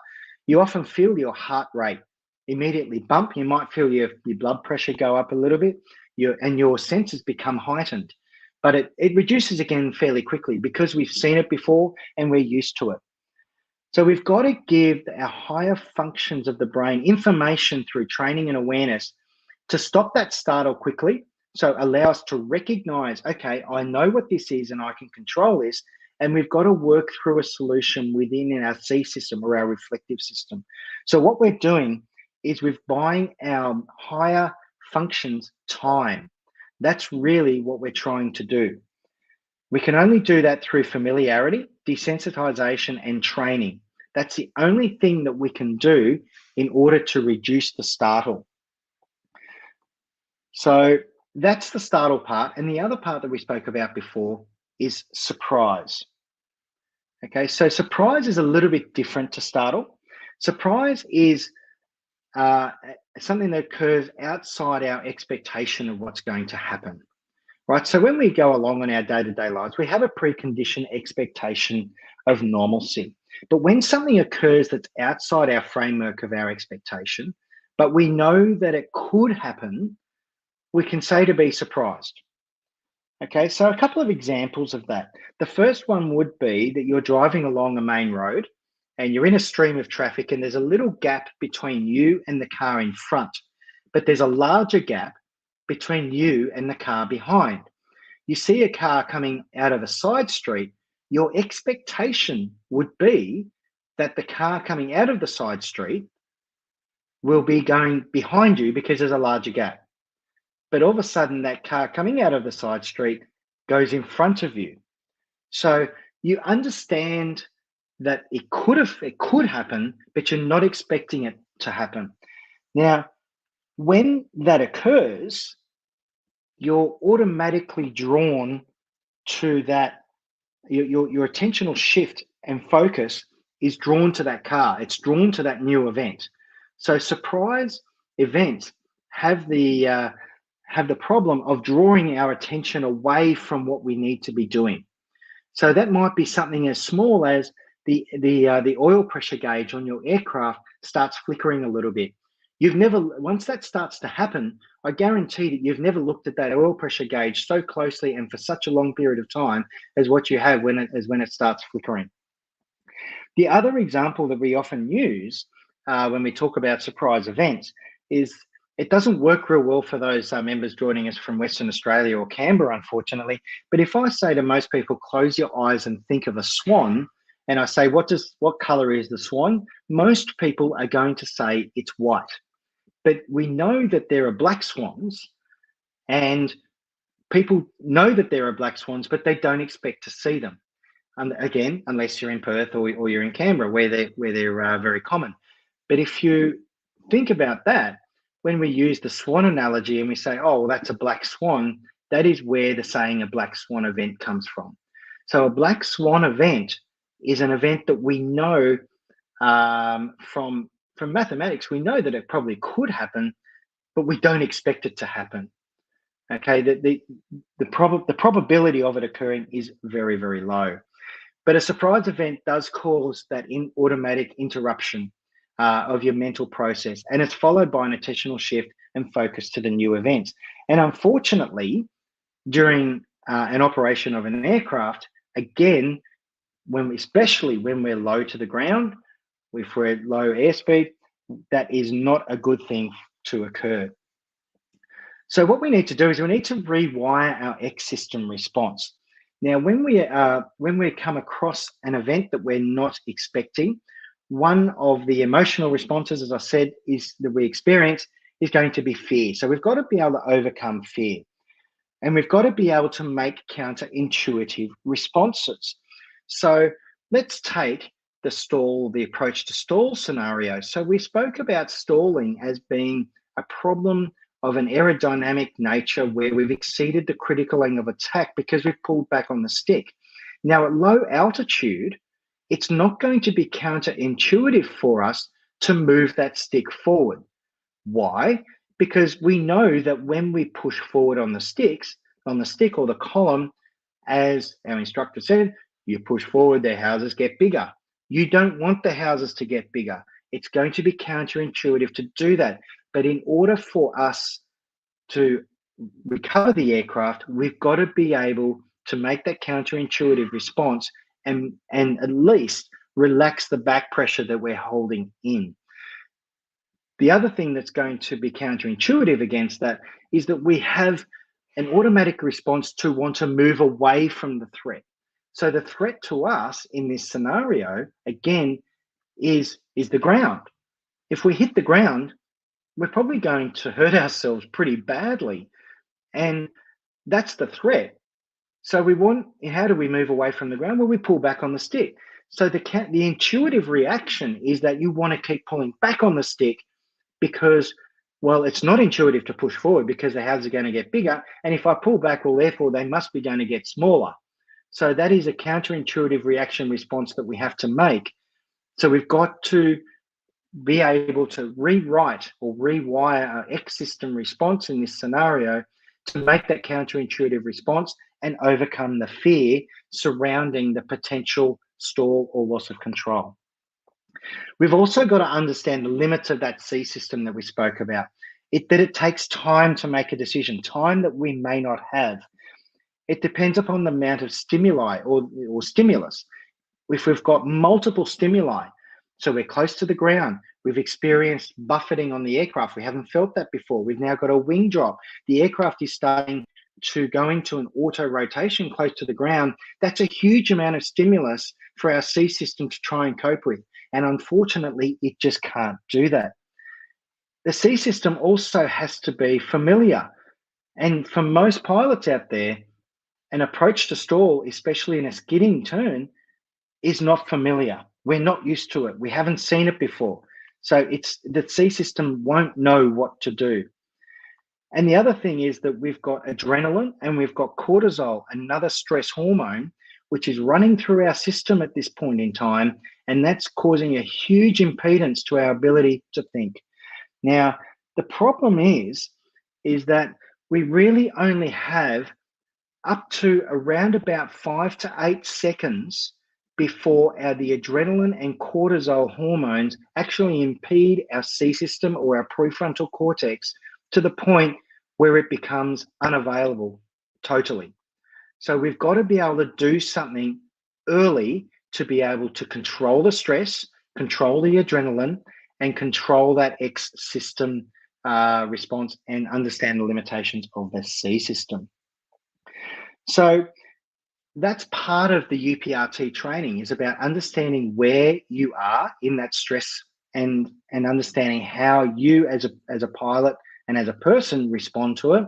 you often feel your heart rate immediately bump. You might feel your blood pressure go up a little bit, and your senses become heightened. But it reduces again fairly quickly because we've seen it before and we're used to it. So we've got to give our higher functions of the brain information through training and awareness to stop that startle quickly. So allow us to recognize, okay, I know what this is and I can control this. And we've got to work through a solution within our C system or our reflective system. So what we're doing is we're buying our higher functions time. That's really what we're trying to do. We can only do that through familiarity, desensitization, and training. That's the only thing that we can do in order to reduce the startle. So that's the startle part. And the other part that we spoke about before is surprise. Okay, so surprise is a little bit different to startle. Surprise is something that occurs outside our expectation of what's going to happen. Right, so when we go along in our day-to-day lives, we have a preconditioned expectation of normalcy. But when something occurs that's outside our framework of our expectation, but we know that it could happen, we can say to be surprised. Okay, so a couple of examples of that. The first one would be that you're driving along a main road and you're in a stream of traffic and there's a little gap between you and the car in front, but there's a larger gap between you and the car behind. You see a car coming out of a side street, your expectation would be that the car coming out of the side street will be going behind you because there's a larger gap. But all of a sudden, that car coming out of the side street goes in front of you. So you understand that it could happen, but you're not expecting it to happen. Now, when that occurs, you're automatically drawn to that. Your attentional shift and focus is drawn to that car. It's drawn to that new event. So surprise events have the problem of drawing our attention away from what we need to be doing. So that might be something as small as the oil pressure gauge on your aircraft starts flickering a little bit. Once that starts to happen, I guarantee that you've never looked at that oil pressure gauge so closely and for such a long period of time as what you have when it starts flickering. The other example that we often use when we talk about surprise events is it doesn't work real well for those members joining us from Western Australia or Canberra, unfortunately. But if I say to most people, close your eyes and think of a swan, and I say, what color is the swan? Most people are going to say it's white. But we know that there are black swans, and people know that there are black swans, but they don't expect to see them. Again, unless you're in Perth or you're in Canberra, where they're very common. But if you think about that, when we use the swan analogy and we say, oh, well, that's a black swan, that is where the saying a black swan event comes from. So a black swan event is an event that we know from mathematics, we know that it probably could happen, but we don't expect it to happen. Okay, the probability of it occurring is very, very low. But a surprise event does cause that automatic interruption of your mental process, and it's followed by an attentional shift and focus to the new events. And unfortunately, during an operation of an aircraft, again, especially when we're low to the ground, if we're at low airspeed, that is not a good thing to occur. So what we need to do is we need to rewire our X system response. Now, when we come across an event that we're not expecting, one of the emotional responses, as I said, is that we experience is going to be fear. So we've got to be able to overcome fear. And we've got to be able to make counterintuitive responses. So let's take the approach to stall scenario. So we spoke about stalling as being a problem of an aerodynamic nature where we've exceeded the critical angle of attack because we've pulled back on the stick. Now at low altitude, it's not going to be counterintuitive for us to move that stick forward. Why? Because we know that when we push forward on the stick or the column, as our instructor said, you push forward, their houses get bigger. You don't want the houses to get bigger. It's going to be counterintuitive to do that. But in order for us to recover the aircraft, we've got to be able to make that counterintuitive response and at least relax the back pressure that we're holding in. The other thing that's going to be counterintuitive against that is that we have an automatic response to want to move away from the threat. So the threat to us in this scenario, again, is the ground. If we hit the ground, we're probably going to hurt ourselves pretty badly. And that's the threat. So how do we move away from the ground? Well, we pull back on the stick. So the intuitive reaction is that you want to keep pulling back on the stick because, well, it's not intuitive to push forward because the houses are going to get bigger. And if I pull back, well, therefore, they must be going to get smaller. So that is a counterintuitive reaction response that we have to make. So we've got to be able to rewrite or rewire our X system response in this scenario to make that counterintuitive response and overcome the fear surrounding the potential stall or loss of control. We've also got to understand the limits of that C system that we spoke about. That it takes time to make a decision, time that we may not have. It depends upon the amount of stimuli or stimulus. If we've got multiple stimuli, so we're close to the ground, we've experienced buffeting on the aircraft, we haven't felt that before, we've now got a wing drop, the aircraft is starting to go into an auto rotation close to the ground, that's a huge amount of stimulus for our C system to try and cope with. And unfortunately, it just can't do that. The C system also has to be familiar. And for most pilots out there, an approach to stall, especially in a skidding turn, is not familiar. We're not used to it. We haven't seen it before. So the C system won't know what to do. And the other thing is that we've got adrenaline and we've got cortisol, another stress hormone, which is running through our system at this point in time. And that's causing a huge impedance to our ability to think. Now, the problem is that we really only have up to around about 5 to 8 seconds before the adrenaline and cortisol hormones actually impede our C system or our prefrontal cortex to the point where it becomes unavailable totally. So we've got to be able to do something early to be able to control the stress, control the adrenaline, and control that X system response and understand the limitations of the C system. So that's part of the UPRT training, is about understanding where you are in that stress and understanding how you as a pilot and as a person respond to it,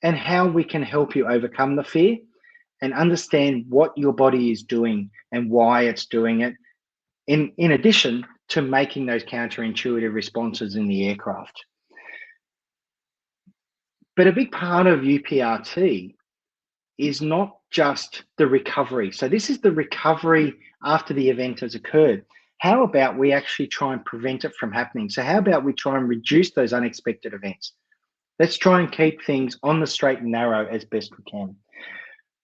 and how we can help you overcome the fear and understand what your body is doing and why it's doing it, in addition to making those counterintuitive responses in the aircraft. But a big part of UPRT is not just the recovery. So this is the recovery after the event has occurred. How about we actually try and prevent it from happening? So how about we try and reduce those unexpected events? Let's try and keep things on the straight and narrow as best we can.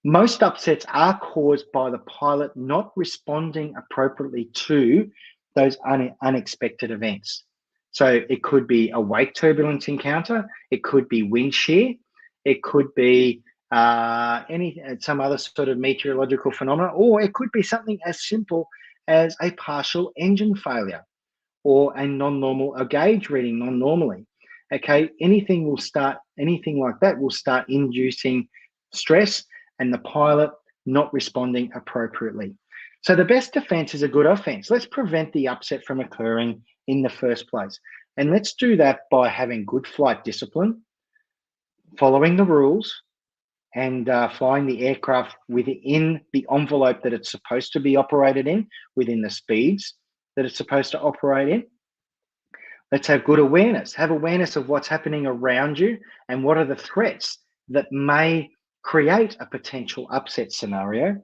Most upsets are caused by the pilot not responding appropriately to those unexpected events. So it could be a wake turbulence encounter, it could be wind shear, it could be some other sort of meteorological phenomena, or it could be something as simple as a partial engine failure or a gauge reading non-normally. Okay, anything like that will start inducing stress and the pilot not responding appropriately. So the best defense is a good offense. Let's prevent the upset from occurring in the first place. And let's do that by having good flight discipline, following the rules, and flying the aircraft within the envelope that it's supposed to be operated in, within the speeds that it's supposed to operate in. Let's have good awareness. Have awareness of what's happening around you and what are the threats that may create a potential upset scenario,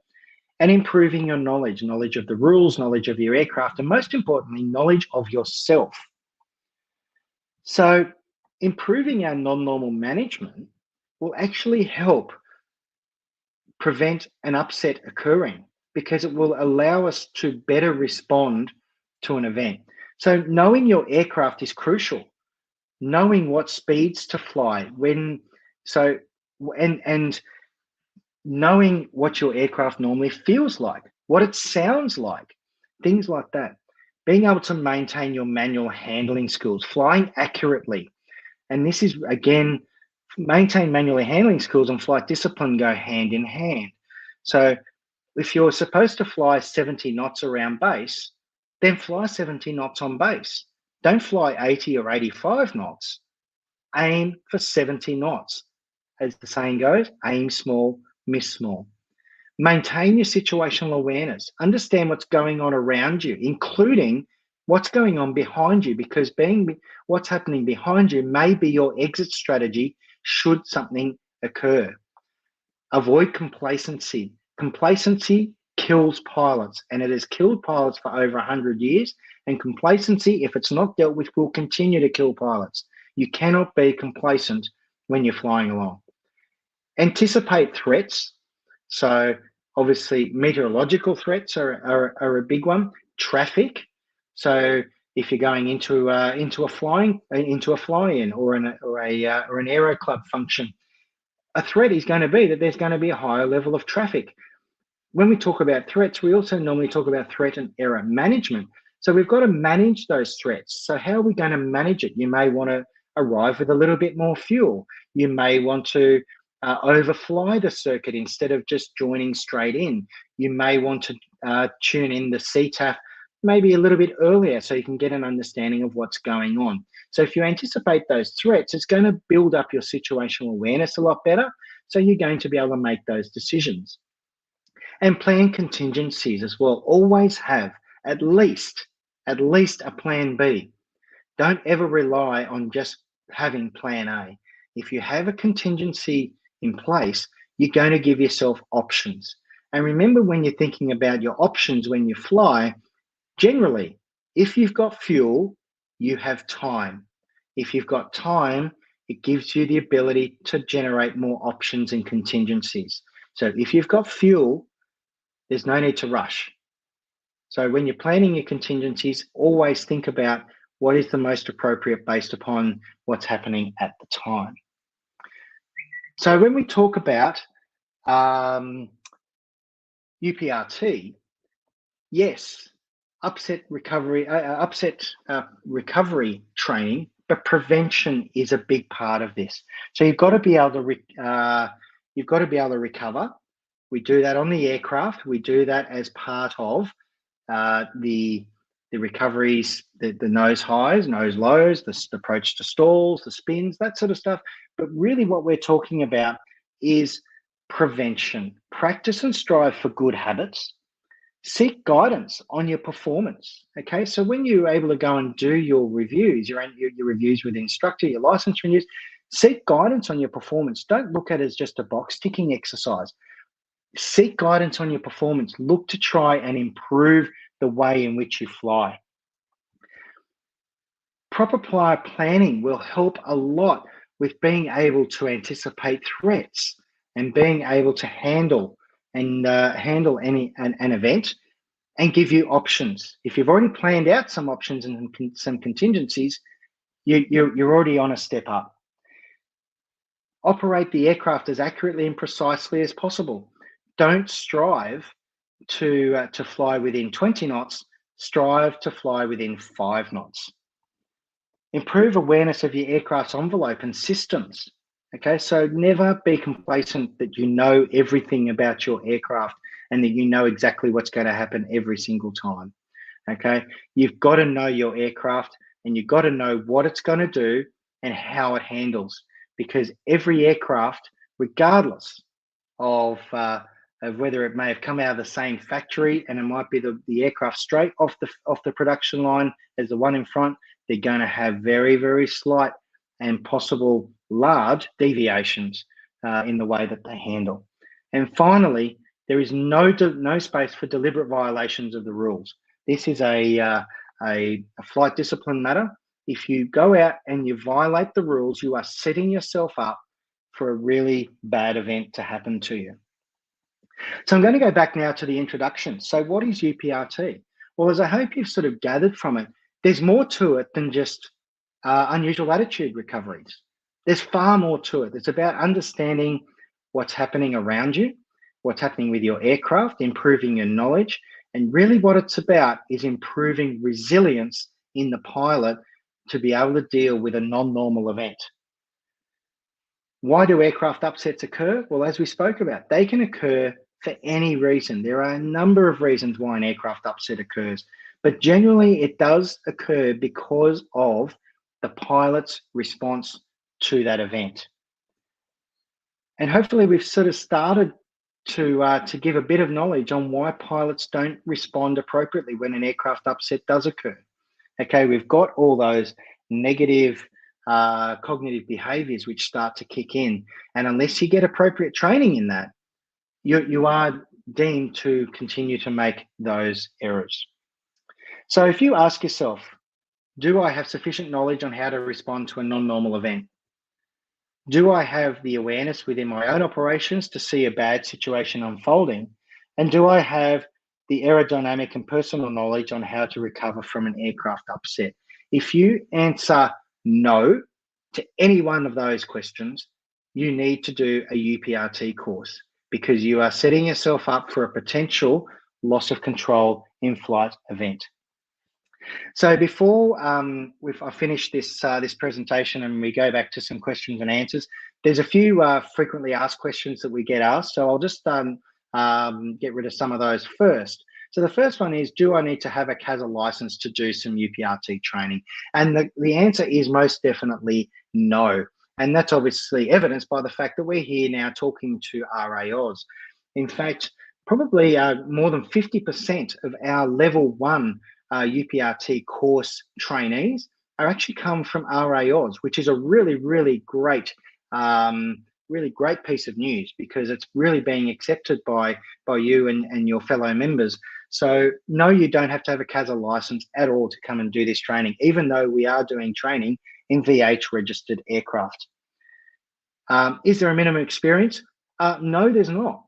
and improving your knowledge of the rules, knowledge of your aircraft, and most importantly, knowledge of yourself. So improving our non-normal management will actually help prevent an upset occurring, because it will allow us to better respond to an event. So knowing your aircraft is crucial. Knowing what speeds to fly, and knowing what your aircraft normally feels like, what it sounds like, things like that. Being able to maintain your manual handling skills, flying accurately. And this is, again, maintain manual handling skills and flight discipline go hand in hand. So if you're supposed to fly 70 knots around base, then fly 70 knots on base. Don't fly 80 or 85 knots. Aim for 70 knots. As the saying goes, aim small, miss small. Maintain your situational awareness. Understand what's going on around you, including what's going on behind you, because what's happening behind you may be your exit strategy should something occur. Avoid complacency. Complacency kills pilots, and it has killed pilots for over 100 years. And complacency, if it's not dealt with, will continue to kill pilots. You cannot be complacent when you're flying along. Anticipate threats. So obviously meteorological threats are a big one. Traffic. So if you're going into a fly-in or an aero club function, a threat is going to be that there's going to be a higher level of traffic. When we talk about threats, we also normally talk about threat and error management. So we've got to manage those threats. So how are we going to manage it? You may want to arrive with a little bit more fuel. You may want to overfly the circuit instead of just joining straight in. You may want to tune in the CTAF maybe a little bit earlier so you can get an understanding of what's going on. So if you anticipate those threats, it's going to build up your situational awareness a lot better. So you're going to be able to make those decisions. And plan contingencies as well. Always have at least a plan B. Don't ever rely on just having plan A. If you have a contingency in place, you're going to give yourself options. And remember, when you're thinking about your options when you fly, generally, if you've got fuel, you have time. If you've got time, it gives you the ability to generate more options and contingencies. So if you've got fuel, there's no need to rush. So when you're planning your contingencies, always think about what is the most appropriate based upon what's happening at the time. So when we talk about UPRT, yes, upset recovery training, but prevention is a big part of this. So you've got to be able to recover. We do that on the aircraft. We do that as part of the recoveries, the nose highs, nose lows, the approach to stalls, the spins, that sort of stuff. But really what we're talking about is prevention. Practice and strive for good habits. Seek guidance on your performance. Okay, so when you're able to go and do your reviews, your reviews with the instructor, your license reviews, seek guidance on your performance. Don't look at it as just a box ticking exercise. Seek guidance on your performance. Look to try and improve the way in which you fly. Proper planning will help a lot with being able to anticipate threats and being able to handle an event and give you options. If you've already planned out some options and some contingencies, you're already on a step up. Operate the aircraft as accurately and precisely as possible. Don't strive to fly within 20 knots. Strive to fly within 5 knots. Improve awareness of your aircraft's envelope and systems. Okay, so never be complacent that you know everything about your aircraft and that you know exactly what's going to happen every single time. Okay, you've got to know your aircraft and you've got to know what it's going to do and how it handles, because every aircraft, regardless of whether it may have come out of the same factory and it might be the aircraft straight off the production line as the one in front. They're going to have very, very slight and possible large deviations in the way that they handle. And finally, there is no space for deliberate violations of the rules. This is a flight discipline matter. If you go out and you violate the rules, you are setting yourself up for a really bad event to happen to you. So I'm going to go back now to the introduction. So what is UPRT? Well, as I hope you've sort of gathered from it, there's more to it than just unusual attitude recoveries. There's far more to it. It's about understanding what's happening around you, what's happening with your aircraft, improving your knowledge, and really what it's about is improving resilience in the pilot to be able to deal with a non-normal event. Why do aircraft upsets occur? Well, as we spoke about, they can occur for any reason. There are a number of reasons why an aircraft upset occurs, but generally it does occur because of the pilot's response to that event. And hopefully we've sort of started to give a bit of knowledge on why pilots don't respond appropriately when an aircraft upset does occur. Okay, we've got all those negative cognitive behaviors which start to kick in, and unless you get appropriate training in that, you are deemed to continue to make those errors. So if you ask yourself, do I have sufficient knowledge on how to respond to a non-normal event? Do I have the awareness within my own operations to see a bad situation unfolding? And do I have the aerodynamic and personal knowledge on how to recover from an aircraft upset? If you answer no to any one of those questions, you need to do a UPRT course because you are setting yourself up for a potential loss of control in flight event. So before I finish this presentation and we go back to some questions and answers, there's a few frequently asked questions that we get asked. So I'll just get rid of some of those first. So the first one is, do I need to have a CASA license to do some UPRT training? And the answer is most definitely no. And that's obviously evidenced by the fact that we're here now talking to RAOs. In fact, probably more than 50% of our level 1 UPRT course trainees are actually come from RAOs, which is a really, really great piece of news because it's really being accepted by you and your fellow members. So no, you don't have to have a CASA license at all to come and do this training, even though we are doing training in VH registered aircraft. Is there a minimum experience? No, there's not.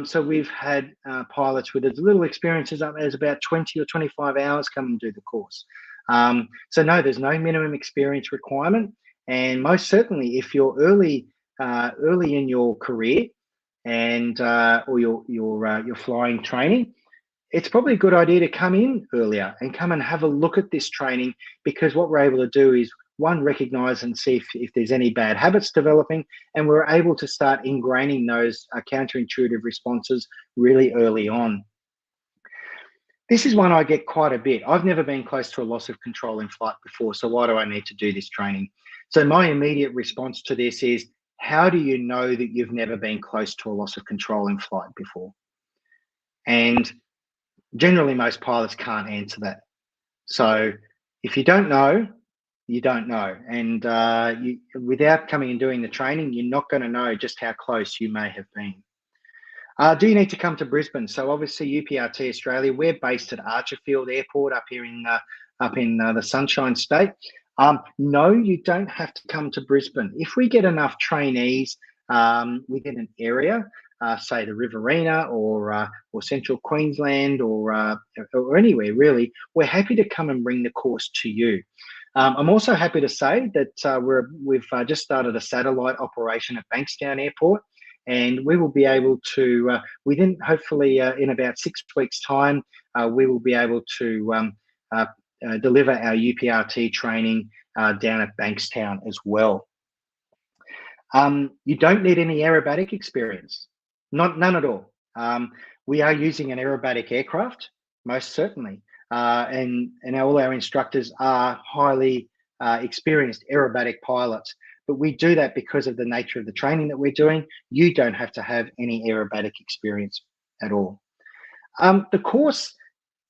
So we've had pilots with as little experience as about 20 or 25 hours come and do the course. So no, there's no minimum experience requirement. And most certainly, if you're early in your career and or your flying training, it's probably a good idea to come in earlier and come and have a look at this training, because what we're able to do is, one, recognize and see if there's any bad habits developing, and we're able to start ingraining those counterintuitive responses really early on. This is one I get quite a bit. I've never been close to a loss of control in flight before, so why do I need to do this training? So my immediate response to this is, how do you know that you've never been close to a loss of control in flight before? And generally, most pilots can't answer that. So if you don't know, you don't know. And without coming and doing the training, you're not going to know just how close you may have been. Do you need to come to Brisbane? So obviously UPRT Australia, we're based at Archerfield Airport up here in the Sunshine State. No, you don't have to come to Brisbane. If we get enough trainees within an area, say the Riverina or Central Queensland or anywhere really, we're happy to come and bring the course to you. I'm also happy to say that we've just started a satellite operation at Bankstown Airport, and we will be able to, within hopefully in about 6 weeks' time, we will be able to deliver our UPRT training down at Bankstown as well. You don't need any aerobatic experience, none at all. We are using an aerobatic aircraft, most certainly. And all our instructors are highly experienced aerobatic pilots. but we do that because of the nature of the training that we're doing. You don't have to have any aerobatic experience at all. The course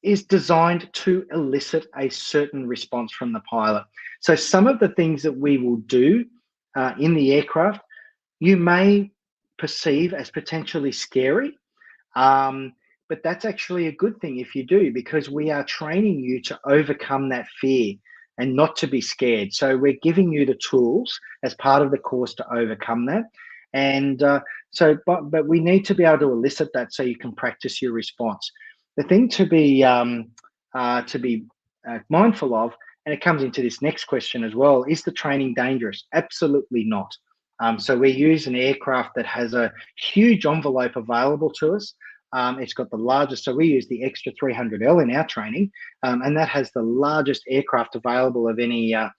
is designed to elicit a certain response from the pilot. So some of the things that we will do in the aircraft, you may perceive as potentially scary, but that's actually a good thing if you do, because we are training you to overcome that fear and not to be scared. So we're giving you the tools as part of the course to overcome that. And but we need to be able to elicit that so you can practice your response. The thing to be mindful of, and it comes into this next question as well, is the training dangerous? Absolutely not. So we use an aircraft that has a huge envelope available to us. It's got the largest, so we use the Extra 300L in our training, and that has the largest aircraft available of any aircraft,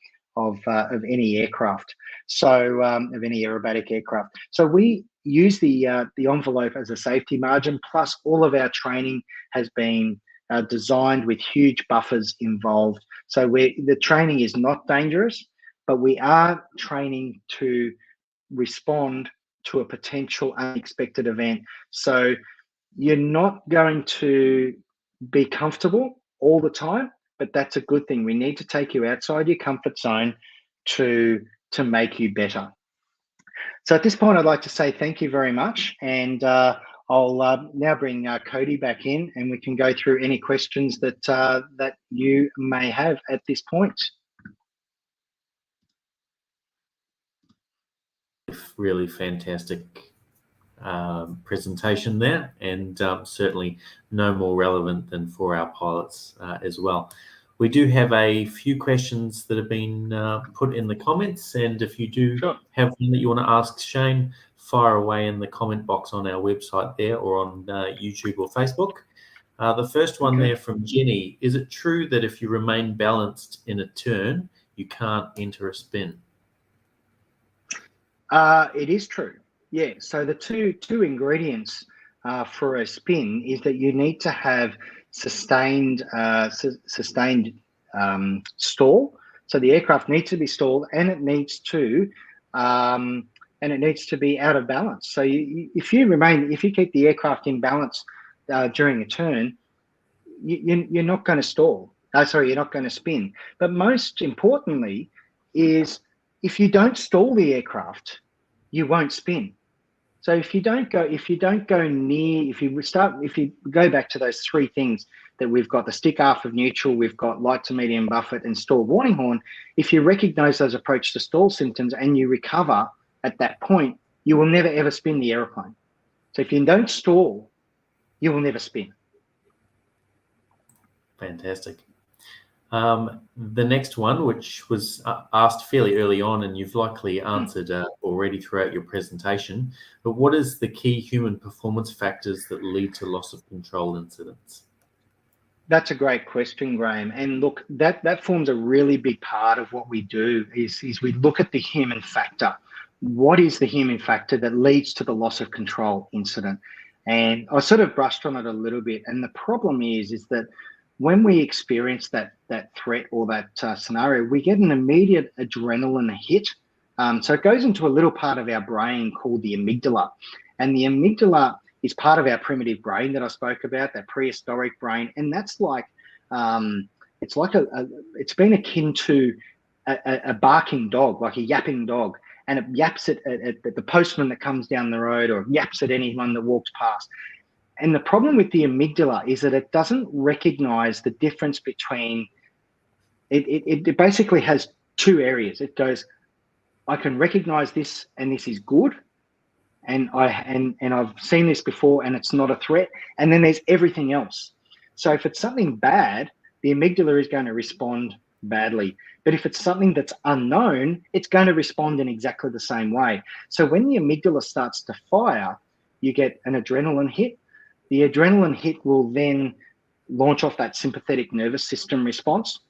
so of any aerobatic aircraft. So we use the envelope as a safety margin. Plus, all of our training has been designed with huge buffers involved. So the training is not dangerous, but we are training to respond to a potential unexpected event. So you're not going to be comfortable all the time, but that's a good thing. We need to take you outside your comfort zone to make you better. So at this point, I'd like to say thank you very much. And I'll now bring Cody back in, and we can go through any questions that you may have at this point. Really fantastic presentation there, and certainly no more relevant than for our pilots as well. We do have a few questions that have been put in the comments, and if you do have one that you want to ask Shane, fire away in the comment box on our website there, or on YouTube or Facebook. The first one there from Jenny: is it true that if you remain balanced in a turn, you can't enter a spin? It is true. Yeah. So the two ingredients for a spin is that you need to have sustained stall. So the aircraft needs to be stalled, and it needs to be out of balance. So if you keep the aircraft in balance during a turn, you're not going to stall. You're not going to spin. But most importantly is, if you don't stall the aircraft, you won't spin. So if you go back to those three things that we've got: the stick aft of neutral, we've got light to medium buffet, and stall warning horn. If you recognize those approach to stall symptoms and you recover at that point, you will never ever spin the aeroplane. So if you don't stall, you will never spin. Fantastic. The next one, which was asked fairly early on, and you've likely answered already throughout your presentation, but what is the key human performance factors that lead to loss of control incidents? That's a great question, Graham. And look, that forms a really big part of what we do is we look at the human factor. What is the human factor that leads to the loss of control incident? And I sort of brushed on it a little bit. And the problem is that when we experience that threat or that scenario, we get an immediate adrenaline hit. So it goes into a little part of our brain called the amygdala. And the amygdala is part of our primitive brain that I spoke about, that prehistoric brain. And that's like, it's been akin to a barking dog, like a yapping dog. And it yaps at the postman that comes down the road, or yaps at anyone that walks past. And the problem with the amygdala is that it doesn't recognize the difference between, it basically has two areas. It goes, I can recognize this and this is good. And I've seen this before and it's not a threat. And then there's everything else. So if it's something bad, the amygdala is going to respond badly. But if it's something that's unknown, it's going to respond in exactly the same way. So when the amygdala starts to fire, you get an adrenaline hit. The adrenaline hit will then launch off that sympathetic nervous system response.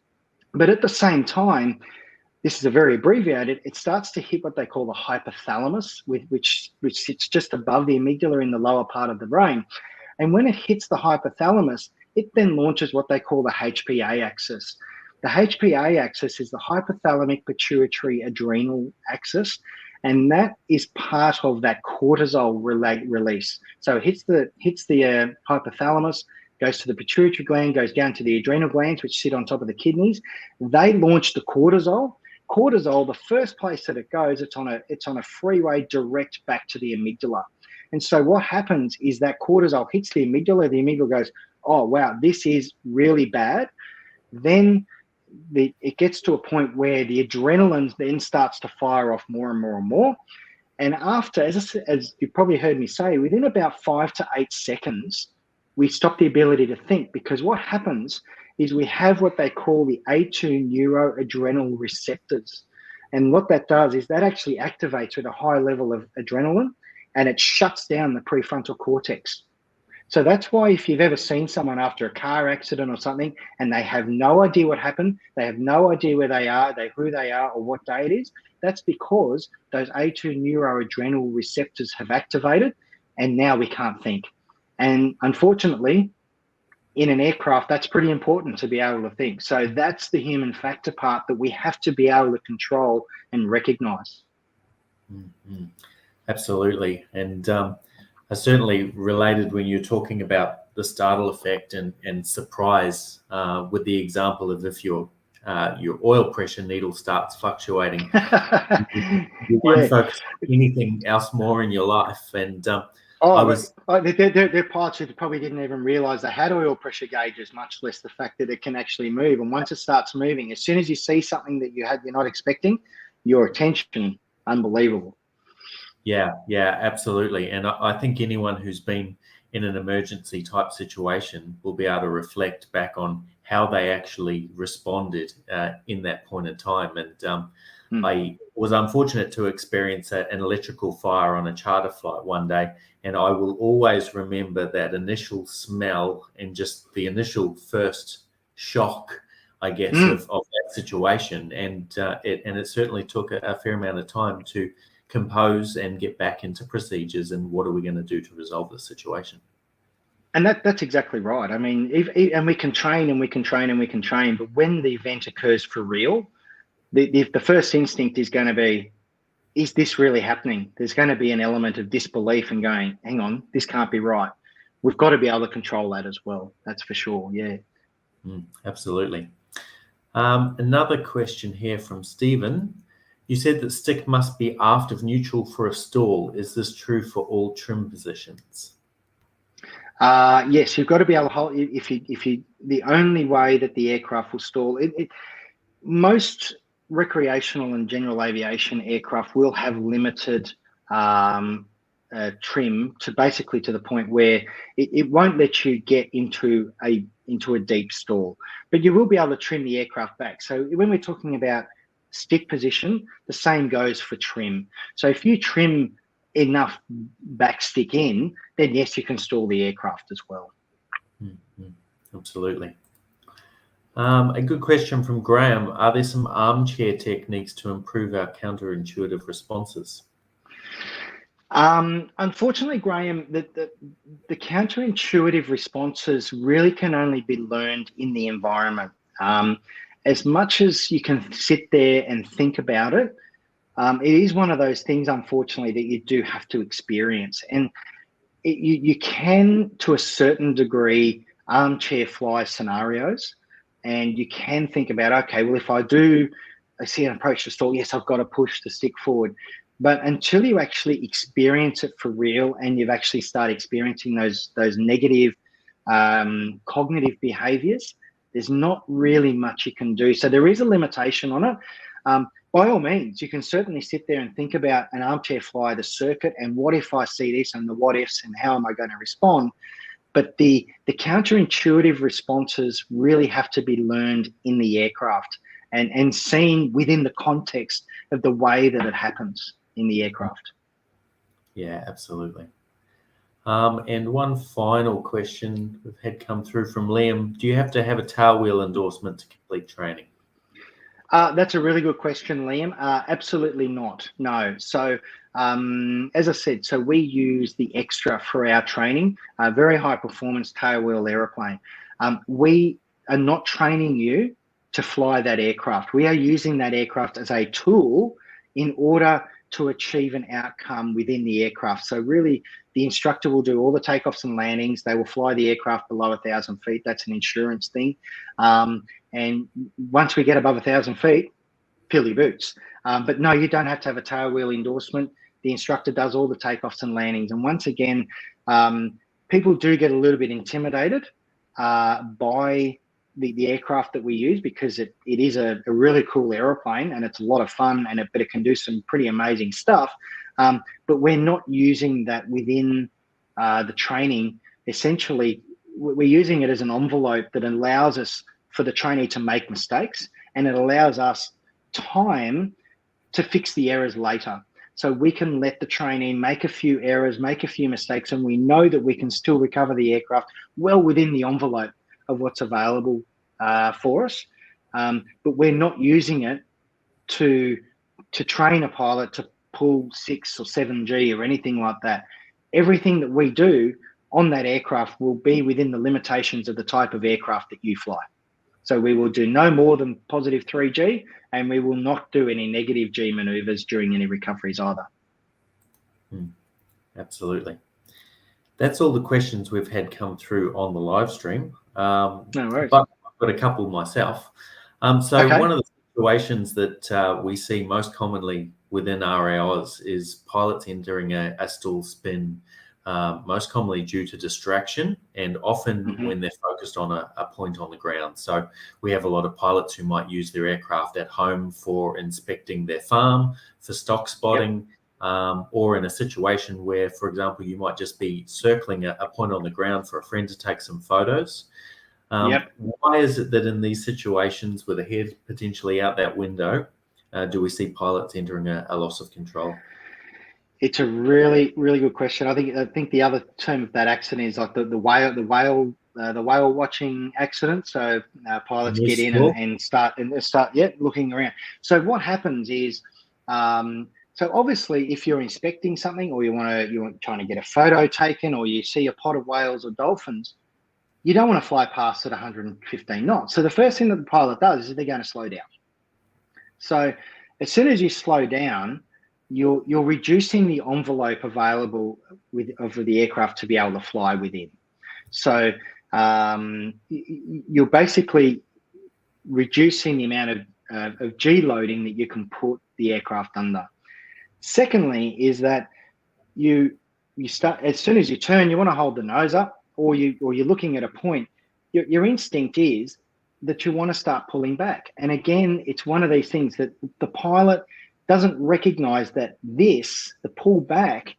But at the same time, this is a very abbreviated, it starts to hit what they call the hypothalamus, which sits just above the amygdala in the lower part of the brain. And when it hits the hypothalamus, it then launches what they call the HPA axis. The HPA axis is the hypothalamic pituitary adrenal axis, and that is part of that cortisol release. So it hits the hypothalamus, goes to the pituitary gland, goes down to the adrenal glands, which sit on top of the kidneys. They launch the cortisol. Cortisol, the first place that it goes, it's on a freeway direct back to the amygdala. And so what happens is that cortisol hits the amygdala. The amygdala goes, oh, wow, this is really bad. Then it gets to a point where the adrenaline then starts to fire off more and more and more. And after, as you probably heard me say, within about 5 to 8 seconds, we stop the ability to think, because what happens is we have what they call the A2 neuroadrenal receptors. And what that does is that actually activates with a high level of adrenaline, and it shuts down the prefrontal cortex. So that's why if you've ever seen someone after a car accident or something and they have no idea what happened, they have no idea where they are, who they are, or what day it is, that's because those A2 neuroadrenal receptors have activated, and now we can't think. And unfortunately, in an aircraft, that's pretty important to be able to think. So that's the human factor part that we have to be able to control and recognize. Mm-hmm. Absolutely. And I certainly related when you're talking about the startle effect and surprise with the example of if your oil pressure needle starts fluctuating, you won't focus on anything else more in your life. And there are pilots who probably didn't even realize they had oil pressure gauges, much less the fact that it can actually move. And once it starts moving, as soon as you see something that you're not expecting, your attention, unbelievable. Yeah, absolutely. And I think anyone who's been in an emergency type situation will be able to reflect back on how they actually responded in that point in time. And I was unfortunate to experience an electrical fire on a charter flight one day. And I will always remember that initial smell and just the initial first shock, I guess, of that situation. And it certainly took a fair amount of time to compose and get back into procedures and what are we going to do to resolve the situation. And that's exactly right. I mean, and we can train and we can train and we can train, but when the event occurs for real, the first instinct is going to be, is this really happening? There's going to be an element of disbelief and going, hang on, this can't be right. We've got to be able to control that as well. That's for sure. Yeah. Absolutely. Another question here from Stephen. You said that stick must be aft of neutral for a stall. Is this true for all trim positions? Yes, you've got to be able to hold. If you, the only way that the aircraft will stall, most recreational and general aviation aircraft will have limited trim to basically to the point where it won't let you get into a deep stall, but you will be able to trim the aircraft back. So when we're talking about stick position, the same goes for trim. So if you trim enough back stick in, then yes, you can stall the aircraft as well. Absolutely. A good question from Graham. Are there some armchair techniques to improve our counterintuitive responses? Unfortunately, Graham, the counterintuitive responses really can only be learned in the environment. As much as you can sit there and think about it, it is one of those things, unfortunately, that you do have to experience. And you can, to a certain degree, armchair fly scenarios. And you can think about, okay, well, if I see an approach to stall, yes, I've got to push the stick forward. But until you actually experience it for real and you've actually started experiencing those negative cognitive behaviors, there's not really much you can do. So there is a limitation on it. By all means, you can certainly sit there and think about an armchair fly, the circuit, and what if I see this and the what ifs and how am I going to respond? But the counterintuitive responses really have to be learned in the aircraft and seen within the context of the way that it happens in the aircraft. Yeah, absolutely. And one final question we've had come through from Liam. Do you have to have a tail wheel endorsement to complete training? That's a really good question, Liam. Absolutely not. No. So as I said, so we use the Extra for our training, a very high performance tail wheel aeroplane. We are not training you to fly that aircraft. We are using that aircraft as a tool in order to achieve an outcome within the aircraft. So really, the instructor will do all the takeoffs and landings. They will fly the aircraft below 1,000 feet. That's an insurance thing. And once we get above 1,000 feet, fill your boots. But no, you don't have to have a tail wheel endorsement. The instructor does all the takeoffs and landings. And once again, people do get a little bit intimidated by the aircraft that we use, because it is a really cool aeroplane and it's a lot of fun, but it can do some pretty amazing stuff. But we're not using that within the training. Essentially, we're using it as an envelope that allows us for the trainee to make mistakes, and it allows us time to fix the errors later. So we can let the trainee make a few errors, make a few mistakes, and we know that we can still recover the aircraft well within the envelope of what's available for us. But we're not using it to train a pilot to pull 6 or 7G or anything like that. Everything that we do on that aircraft will be within the limitations of the type of aircraft that you fly. So we will do no more than positive 3G, and we will not do any negative G maneuvers during any recoveries either. Absolutely. That's all the questions we've had come through on the live stream. No worries. But I've got a couple myself. Okay. One of the situations that we see most commonly within RAOs is pilots entering a stall spin, most commonly due to distraction, and often when they're focused on a point on the ground. So we have a lot of pilots who might use their aircraft at home for inspecting their farm, for stock spotting, or in a situation where, for example, you might just be circling a point on the ground for a friend to take some photos. Why is it that in these situations with a head potentially out that window, do we see pilots entering a loss of control? It's a really, really good question. I think the other term of that accident is like the whale watching accident. So pilots get in and start looking around. So what happens is, so obviously if you're inspecting something, or you're trying to get a photo taken, or you see a pod of whales or dolphins, you don't want to fly past at 115 knots. So the first thing that the pilot does is they're going to slow down. So as soon as you slow down, you're reducing the envelope available of the aircraft to be able to fly within. So you're basically reducing the amount of G loading that you can put the aircraft under. Secondly, is that you start, as soon as you turn, you want to hold the nose up, or you're looking at a point. Your instinct is that you want to start pulling back. And again, it's one of these things that the pilot doesn't recognize that the pull back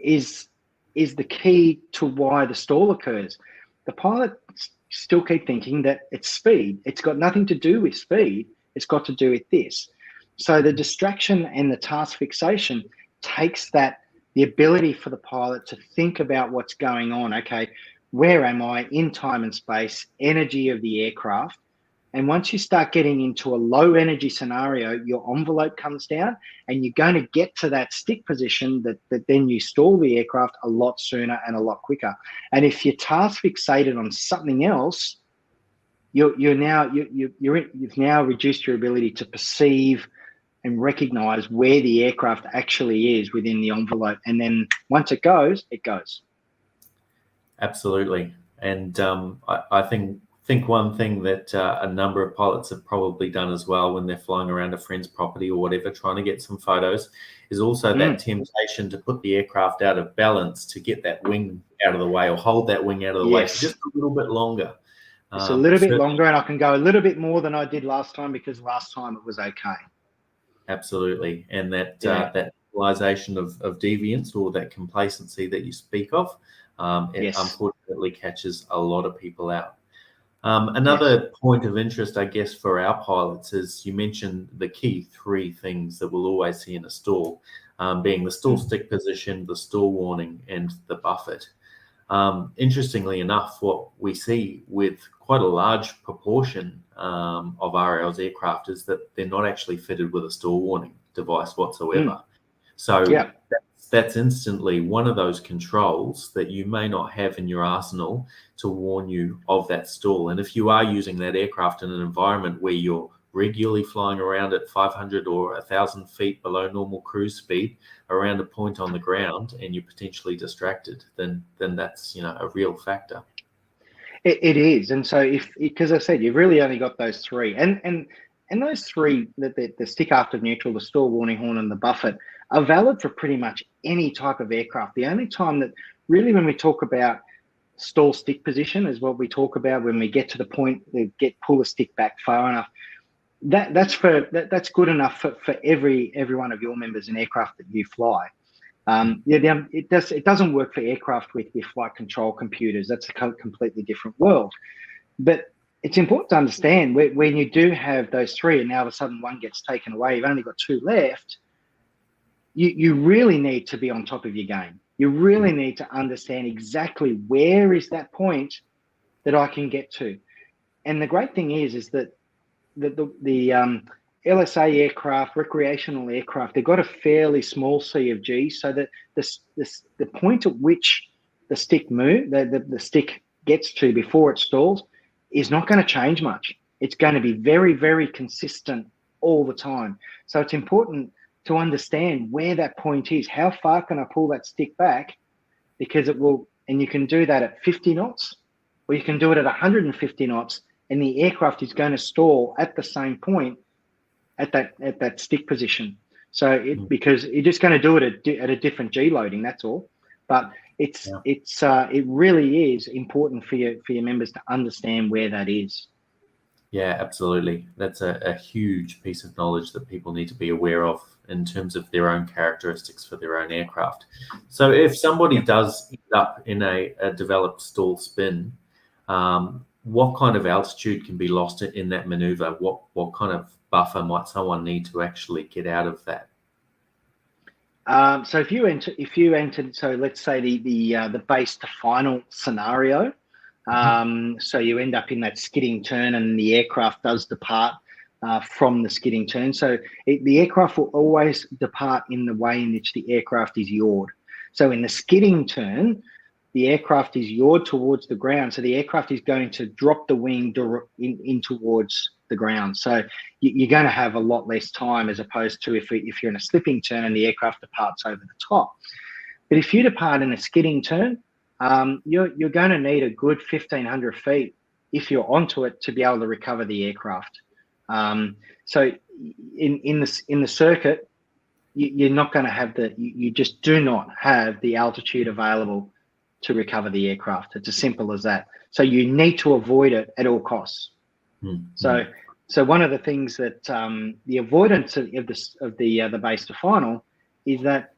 is the key to why the stall occurs. The pilot still keep thinking that it's speed. It's got nothing to do with speed. It's got to do with this. So the distraction and the task fixation takes the ability for the pilot to think about what's going on. Okay, where am I in time and space, energy of the aircraft? And once you start getting into a low energy scenario, your envelope comes down, and you're going to get to that stick position that then you stall the aircraft a lot sooner and a lot quicker. And if you're task fixated on something else, you've now reduced your ability to perceive and recognize where the aircraft actually is within the envelope. And then once it goes, it goes. Absolutely. And I think one thing that a number of pilots have probably done as well when they're flying around a friend's property or whatever, trying to get some photos, is also that temptation to put the aircraft out of balance to get that wing out of the way, or hold that wing out of the way for just a little bit longer. It's a little bit longer, and I can go a little bit more than I did last time, because last time it was okay. Absolutely. And that realization of deviance, or that complacency that you speak of, it unfortunately catches a lot of people out. Another point of interest, I guess, for our pilots is, you mentioned the key 3 things that we'll always see in a stall, being the stall stick position, the stall warning, and the buffet. Interestingly enough, what we see with quite a large proportion of RAL's aircraft is that they're not actually fitted with a stall warning device whatsoever. So that's instantly one of those controls that you may not have in your arsenal to warn you of that stall. And if you are using that aircraft in an environment where you're regularly flying around at 500 or 1,000 feet below normal cruise speed around a point on the ground, and you're potentially distracted, then that's a real factor. It is, and so because I said you've really only got those three, and those three, the stick after neutral, the stall warning horn, and the buffet, are valid for pretty much any type of aircraft. The only time that really, when we talk about stall stick position, is what we talk about when we get to the point that pull the stick back far enough. That's good enough for every one of your members in aircraft that you fly. It doesn't work for aircraft with flight control computers. That's a completely different world. But it's important to understand when you do have those three, and now all of a sudden one gets taken away, you've only got two left. You really need to be on top of your game. You really need to understand exactly where is that point that I can get to. And the great thing is that the LSA aircraft, recreational aircraft, they've got a fairly small C of G, so that the point at which the stick the stick gets to before it stalls is not going to change much. It's going to be very, very consistent all the time. So it's important to understand where that point is. How far can I pull that stick back? Because it will, and you can do that at 50 knots, or you can do it at 150 knots, and the aircraft is going to stall at the same point at that stick position. So because you're just going to do it at a different G loading, that's all. But it really is important for your members to understand where that is. Yeah, absolutely. That's a huge piece of knowledge that people need to be aware of in terms of their own characteristics for their own aircraft. So if somebody does end up in a developed stall spin, what kind of altitude can be lost in that maneuver? What kind of buffer might someone need to actually get out of that? So if you entered, so let's say the base to final scenario, so you end up in that skidding turn, and the aircraft does depart from the skidding turn. So the aircraft will always depart in the way in which the aircraft is yawed. So in the skidding turn, the aircraft is yawed towards the ground. So the aircraft is going to drop the wing in towards the ground. So you're going to have a lot less time, as opposed to if you're in a slipping turn and the aircraft departs over the top. But if you depart in a skidding turn, you're going to need a good 1,500 feet if you're onto it to be able to recover the aircraft. So in the circuit, you're not going to have you just do not have the altitude available to recover the aircraft. It's as simple as that. So you need to avoid it at all costs. So one of the things that the avoidance of the base to final is that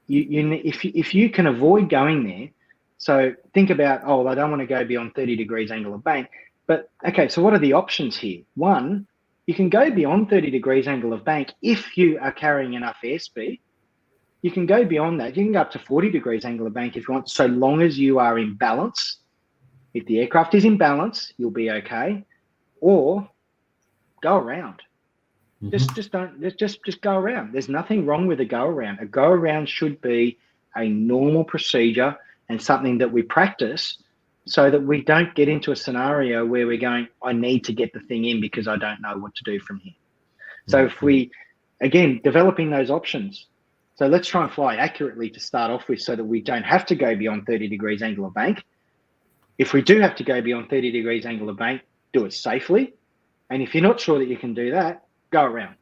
if you can avoid going there. So think about, I don't want to go beyond 30 degrees angle of bank. But okay, so what are the options here? One, you can go beyond 30 degrees angle of bank if you are carrying enough airspeed. You can go beyond that. You can go up to 40 degrees angle of bank if you want, so long as you are in balance. If the aircraft is in balance, you'll be okay. Or go around. Just go around. There's nothing wrong with a go around. A go around should be a normal procedure and something that we practice, so that we don't get into a scenario where we're going, I need to get the thing in because I don't know what to do from here. So if we, again, developing those options. So let's try and fly accurately to start off with, so that we don't have to go beyond 30 degrees angle of bank. If we do have to go beyond 30 degrees angle of bank, do it safely. And if you're not sure that you can do that, go around.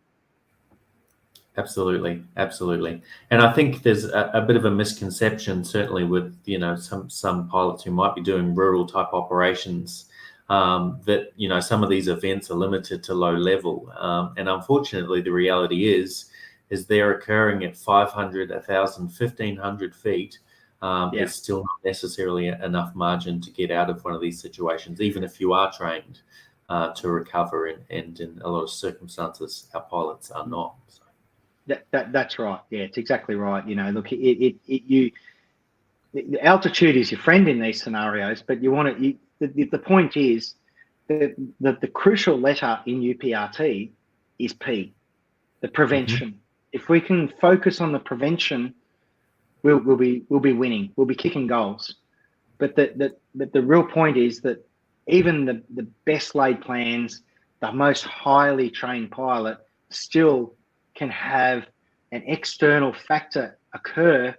Absolutely. And I think there's a bit of a misconception, certainly with, some pilots who might be doing rural type operations, that, some of these events are limited to low level. And unfortunately, the reality is they're occurring at 500, 1,000, 1,500 feet. There's still not necessarily enough margin to get out of one of these situations, even if you are trained to recover, and in a lot of circumstances, our pilots are not. So. That's right. Yeah, it's exactly right. Look, the altitude is your friend in these scenarios, but the point is that the crucial letter in UPRT is P, the prevention. If we can focus on the prevention we'll be winning. We'll be kicking goals. But the real point is that even the best laid plans, the most highly trained pilot still can have an external factor occur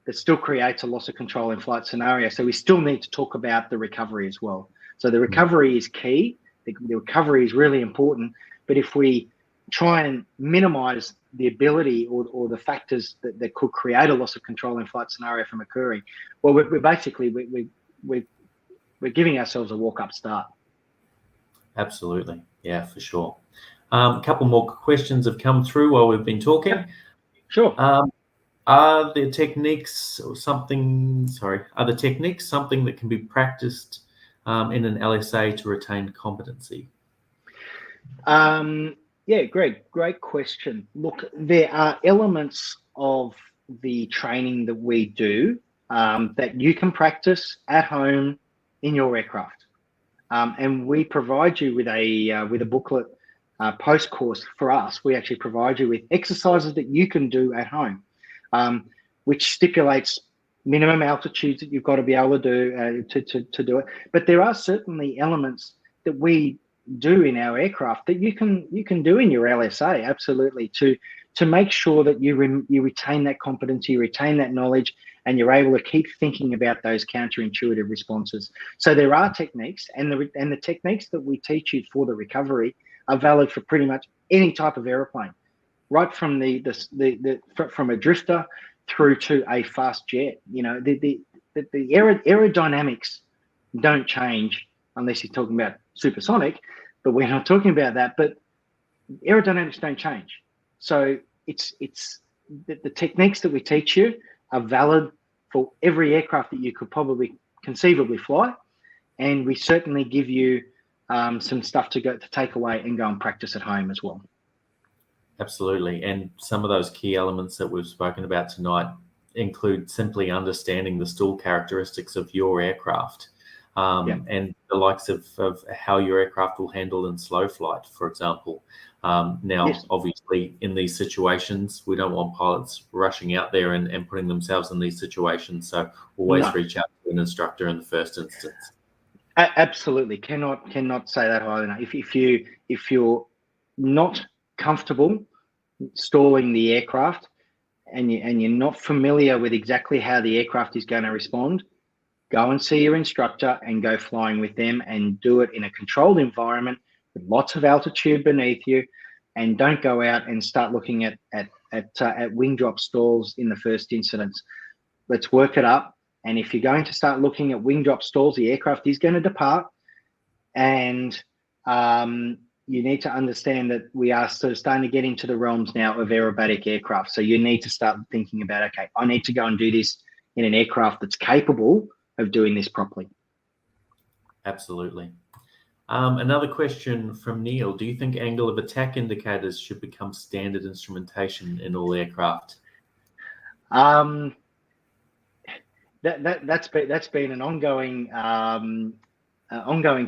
that still creates a loss of control in flight scenario. So we still need to talk about the recovery as well. So the recovery is key. The recovery is really important. But if we try and minimize the ability or the factors that could create a loss of control in flight scenario from occurring, well, we're basically we're giving ourselves a walk-up start. Absolutely. Yeah, for sure. A couple more questions have come through while we've been talking. Yeah, sure. Are the techniques something that can be practiced in an LSA to retain competency? Yeah, great question. Look, there are elements of the training that we do that you can practice at home in your aircraft, and we provide you with a booklet post course. For us, we actually provide you with exercises that you can do at home, which stipulates minimum altitudes that you've got to be able to do to do it. But there are certainly elements that we do in our aircraft that you can do in your LSA, absolutely, to make sure that you retain that competency, you retain that knowledge, and you're able to keep thinking about those counterintuitive responses. So there are techniques, and the techniques that we teach you for the recovery are valid for pretty much any type of aeroplane, right from from a drifter through to a fast jet. You know, the aerodynamics don't change unless you're talking about supersonic, but we're not talking about that. But aerodynamics don't change. So it's the techniques that we teach you are valid for every aircraft that you could probably conceivably fly, and we certainly give you some stuff to take away and go and practice at home as well. Absolutely. And some of those key elements that we've spoken about tonight include simply understanding the stall characteristics of your aircraft, and the likes of how your aircraft will handle in slow flight, for example. Obviously, in these situations, we don't want pilots rushing out there and putting themselves in these situations. So always reach out to an instructor in the first instance. Absolutely. Cannot say that highly enough. If you're not comfortable stalling the aircraft and you're not familiar with exactly how the aircraft is going to respond, go and see your instructor and go flying with them, and do it in a controlled environment with lots of altitude beneath you, and don't go out and start looking at wing drop stalls in the first instance. Let's work it up. And if you're going to start looking at wing drop stalls, the aircraft is going to depart, and you need to understand that we are sort of starting to get into the realms now of aerobatic aircraft. So you need to start thinking about, okay, I need to go and do this in an aircraft that's capable of doing this properly. Absolutely. Another question from Neil. Do you think angle of attack indicators should become standard instrumentation in all aircraft? That's been an ongoing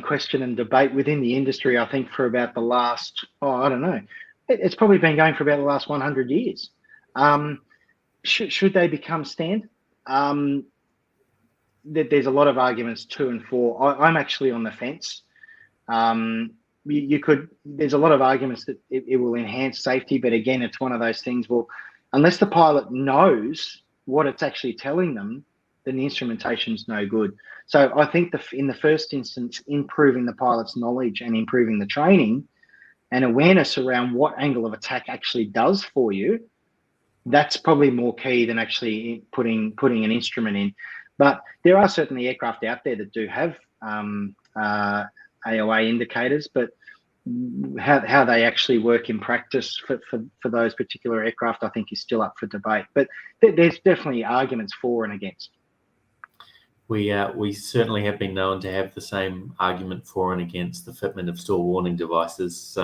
question and debate within the industry, I think, for about the last, I don't know, it's probably been going for about the last 100 years. Should they become standard? There's a lot of arguments to and for. I'm actually on the fence. There's a lot of arguments that it will enhance safety, but again, it's one of those things, well, unless the pilot knows what it's actually telling them, then the instrumentation's no good. So I think in the first instance, improving the pilot's knowledge and improving the training and awareness around what angle of attack actually does for you, that's probably more key than actually putting an instrument in. But there are certainly aircraft out there that do have AOA indicators, but how they actually work in practice for those particular aircraft, I think, is still up for debate. But there's definitely arguments for and against. We certainly have been known to have the same argument for and against the fitment of stall warning devices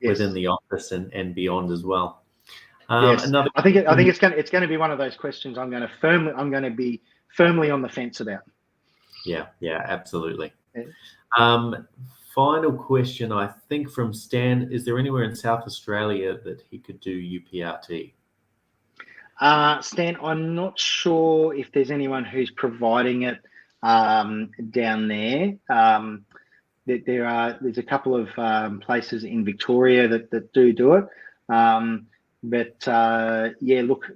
within the office and beyond as well. Yes, I think it's going to be one of those questions I'm going to be firmly on the fence about. Yeah, absolutely. Yeah. Final question, I think, from Stan: is there anywhere in South Australia that he could do UPRT? Stan, I'm not sure if there's anyone who's providing it down there. There's a couple of places in Victoria that do it. Yeah, look,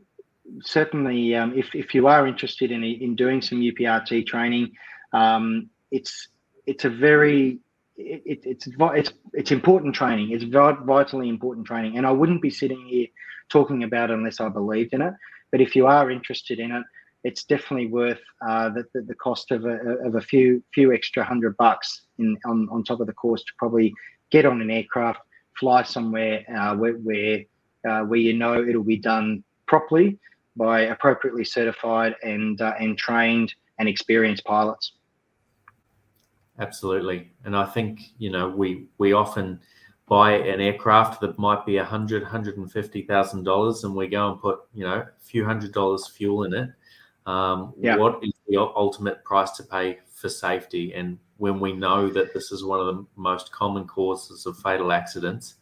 certainly if you are interested in doing some UPRT training, it's a very it's important training. It's vitally important training, and I wouldn't be sitting here talking about it unless I believed in it. But if you are interested in it, it's definitely worth the cost of a few extra $100 on top of the course to probably get on an aircraft, fly somewhere where you know it'll be done properly by appropriately certified and trained and experienced pilots. Absolutely. And I think, we often buy an aircraft that might be $150,000 and we go and put, a few $100 fuel in it. What is the ultimate price to pay for safety? And when we know that this is one of the most common causes of fatal accidents,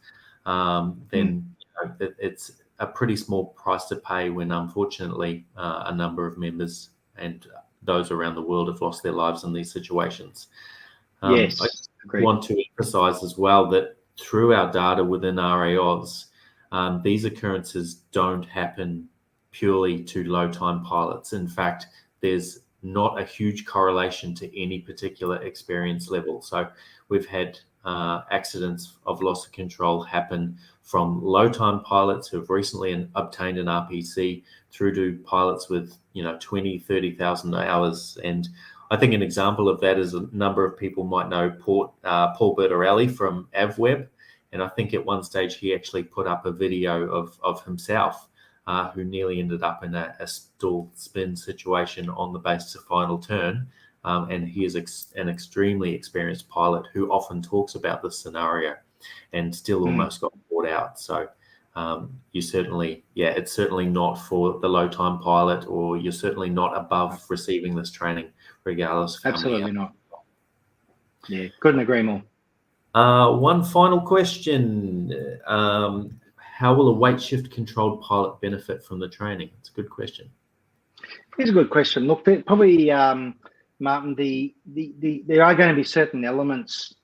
then it's a pretty small price to pay when, unfortunately, a number of members and those around the world have lost their lives in these situations. Yes, I want to emphasize as well that through our data within RAOs, these occurrences don't happen purely to low-time pilots. In fact, there's not a huge correlation to any particular experience level. So we've had accidents of loss of control happen from low-time pilots who have recently obtained an RPC through to pilots with 20, 30,000 hours. And I think an example of that is a number of people might know Paul Bertorelli from AvWeb. And I think at one stage he actually put up a video of himself who nearly ended up in a stall spin situation on the base to final turn. And he is an extremely experienced pilot who often talks about this scenario and still almost got caught out. So it's certainly not for the low time pilot, or you're certainly not above receiving this training, regardless of absolutely not. Yeah, couldn't agree more. One final question. How will a weight shift controlled pilot benefit from the training? It's a good question. It's a good question. Look, probably, Martin, there are going to be certain elements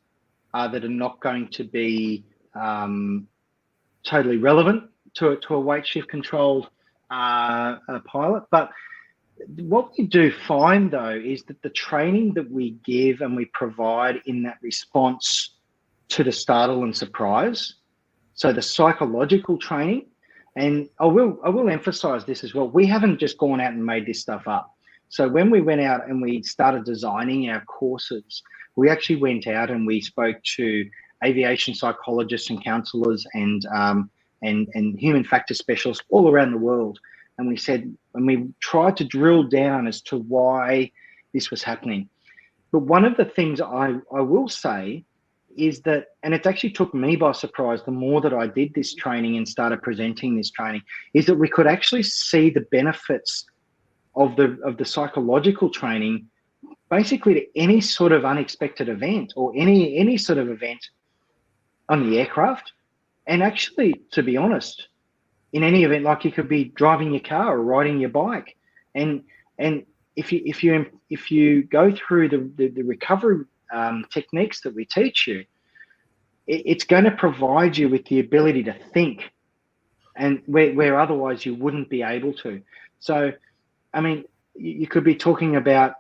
that are not going to be totally relevant to a weight shift controlled pilot. But what we do find, though, is that the training that we give and we provide in that response to the startle and surprise, so the psychological training, and I will emphasize this as well, we haven't just gone out and made this stuff up. So when we went out and we started designing our courses, we actually went out and we spoke to aviation psychologists and counselors and human factor specialists all around the world. And we said, and we tried to drill down as to why this was happening. But one of the things I will say is that, and it actually took me by surprise, the more that I did this training and started presenting this training, is that we could actually see the benefits of the psychological training basically to any sort of unexpected event or any sort of event on the aircraft. And actually, to be honest, in any event, like you could be driving your car or riding your bike, and if you go through the recovery techniques that we teach you, it's going to provide you with the ability to think, and where otherwise you wouldn't be able to. So, I mean, you could be talking about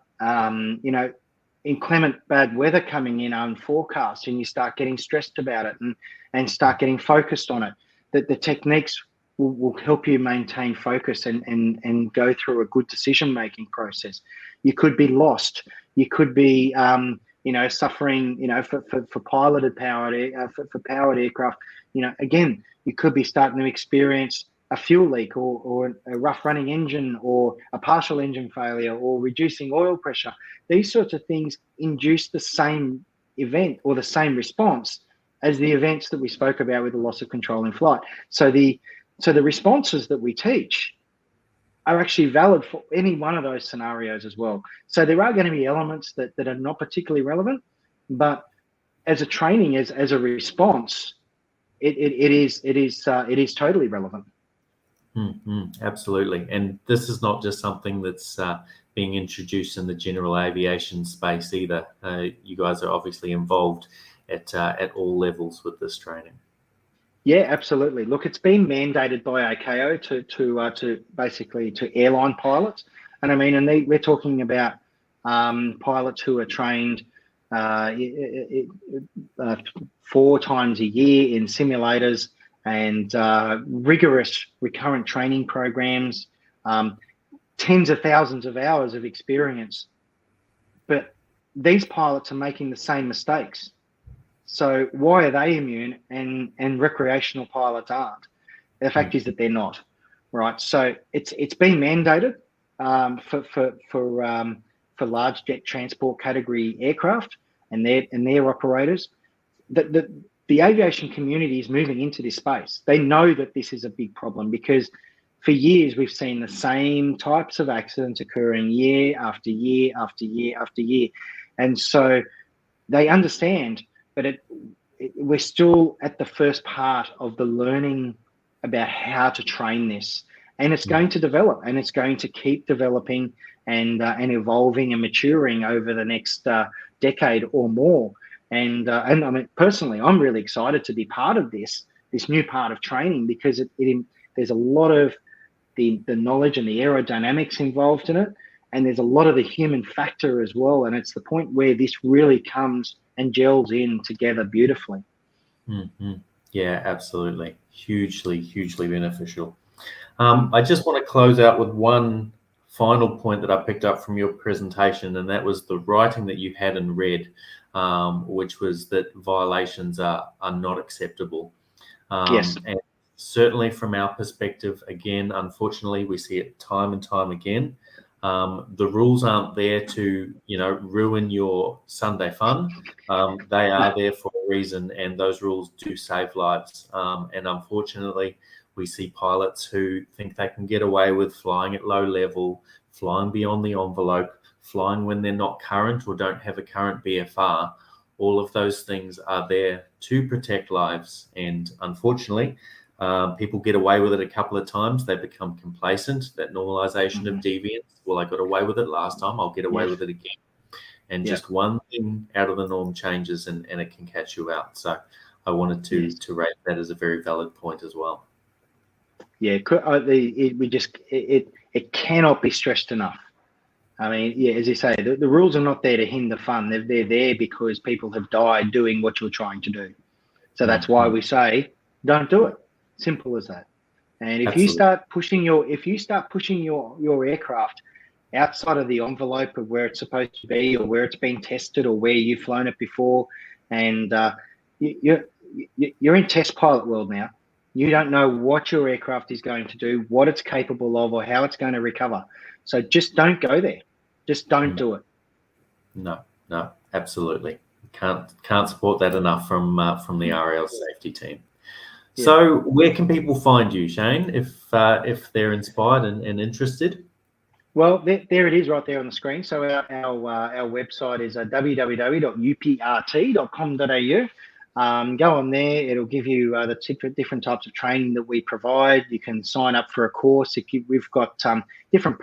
inclement bad weather coming in unforecast, and you start getting stressed about it and start getting focused on it. That the techniques will help you maintain focus and go through a good decision-making process. You could be lost. You could be, suffering, for piloted for powered aircraft. Again, you could be starting to experience a fuel leak or a rough running engine or a partial engine failure or reducing oil pressure. These sorts of things induce the same event or the same response as the events that we spoke about with the loss of control in flight. So the responses that we teach are actually valid for any one of those scenarios as well. So there are going to be elements that are not particularly relevant, but as a training, as a response, it is totally relevant. Absolutely. And this is not just something that's being introduced in the general aviation space either. You guys are obviously involved at all levels with this training. Yeah, absolutely. Look, it's been mandated by ICAO to basically to airline pilots, and we're talking about pilots who are trained 4 times a year in simulators and rigorous recurrent training programs, tens of thousands of hours of experience. But these pilots are making the same mistakes. So why are they immune and recreational pilots aren't? The fact is that they're not, right? So it's been mandated for large jet transport category aircraft and their operators. The aviation community is moving into this space. They know that this is a big problem because for years we've seen the same types of accidents occurring year after year after year after year, and so they understand. But we're still at the first part of the learning about how to train this, and it's going to develop, and it's going to keep developing and evolving and maturing over the next decade or more. And personally, I'm really excited to be part of this new part of training because there's a lot of the knowledge and the aerodynamics involved in it, and there's a lot of the human factor as well. And it's the point where this really comes and gels in together beautifully. Yeah, absolutely. Hugely beneficial. I just want to close out with one final point that I picked up from your presentation, and that was the writing that you had in red, which was that violations are not acceptable. Yes. And certainly from our perspective, again, unfortunately, we see it time and time again. The rules aren't there to, ruin your Sunday fun. They are there for a reason, and those rules do save lives. And unfortunately, we see pilots who think they can get away with flying at low level, flying beyond the envelope, flying when they're not current or don't have a current BFR. All of those things are there to protect lives. And unfortunately, people get away with it a couple of times. They become complacent, that normalization of deviance. Well, I got away with it last time, I'll get away with it again. And just one thing out of the norm changes and it can catch you out. So I wanted to raise that as a very valid point as well. Yeah, it cannot be stressed enough. I mean, as you say, the rules are not there to hinder fun. They're there because people have died doing what you're trying to do. So that's why we say, don't do it. Simple as that. And if you start pushing your aircraft outside of the envelope of where it's supposed to be or where it's been tested or where you've flown it before, and you're in test pilot world now. You don't know what your aircraft is going to do, what it's capable of, or how it's going to recover. So just don't go there. Just don't do it. No, absolutely. Can't support that enough from the RAL safety team. Yeah. So where can people find you, Shane, if they're inspired and interested? Well, there it is right there on the screen. So our website is www.uprt.com.au. Go on there. It'll give you the different types of training that we provide. You can sign up for a course. We've got different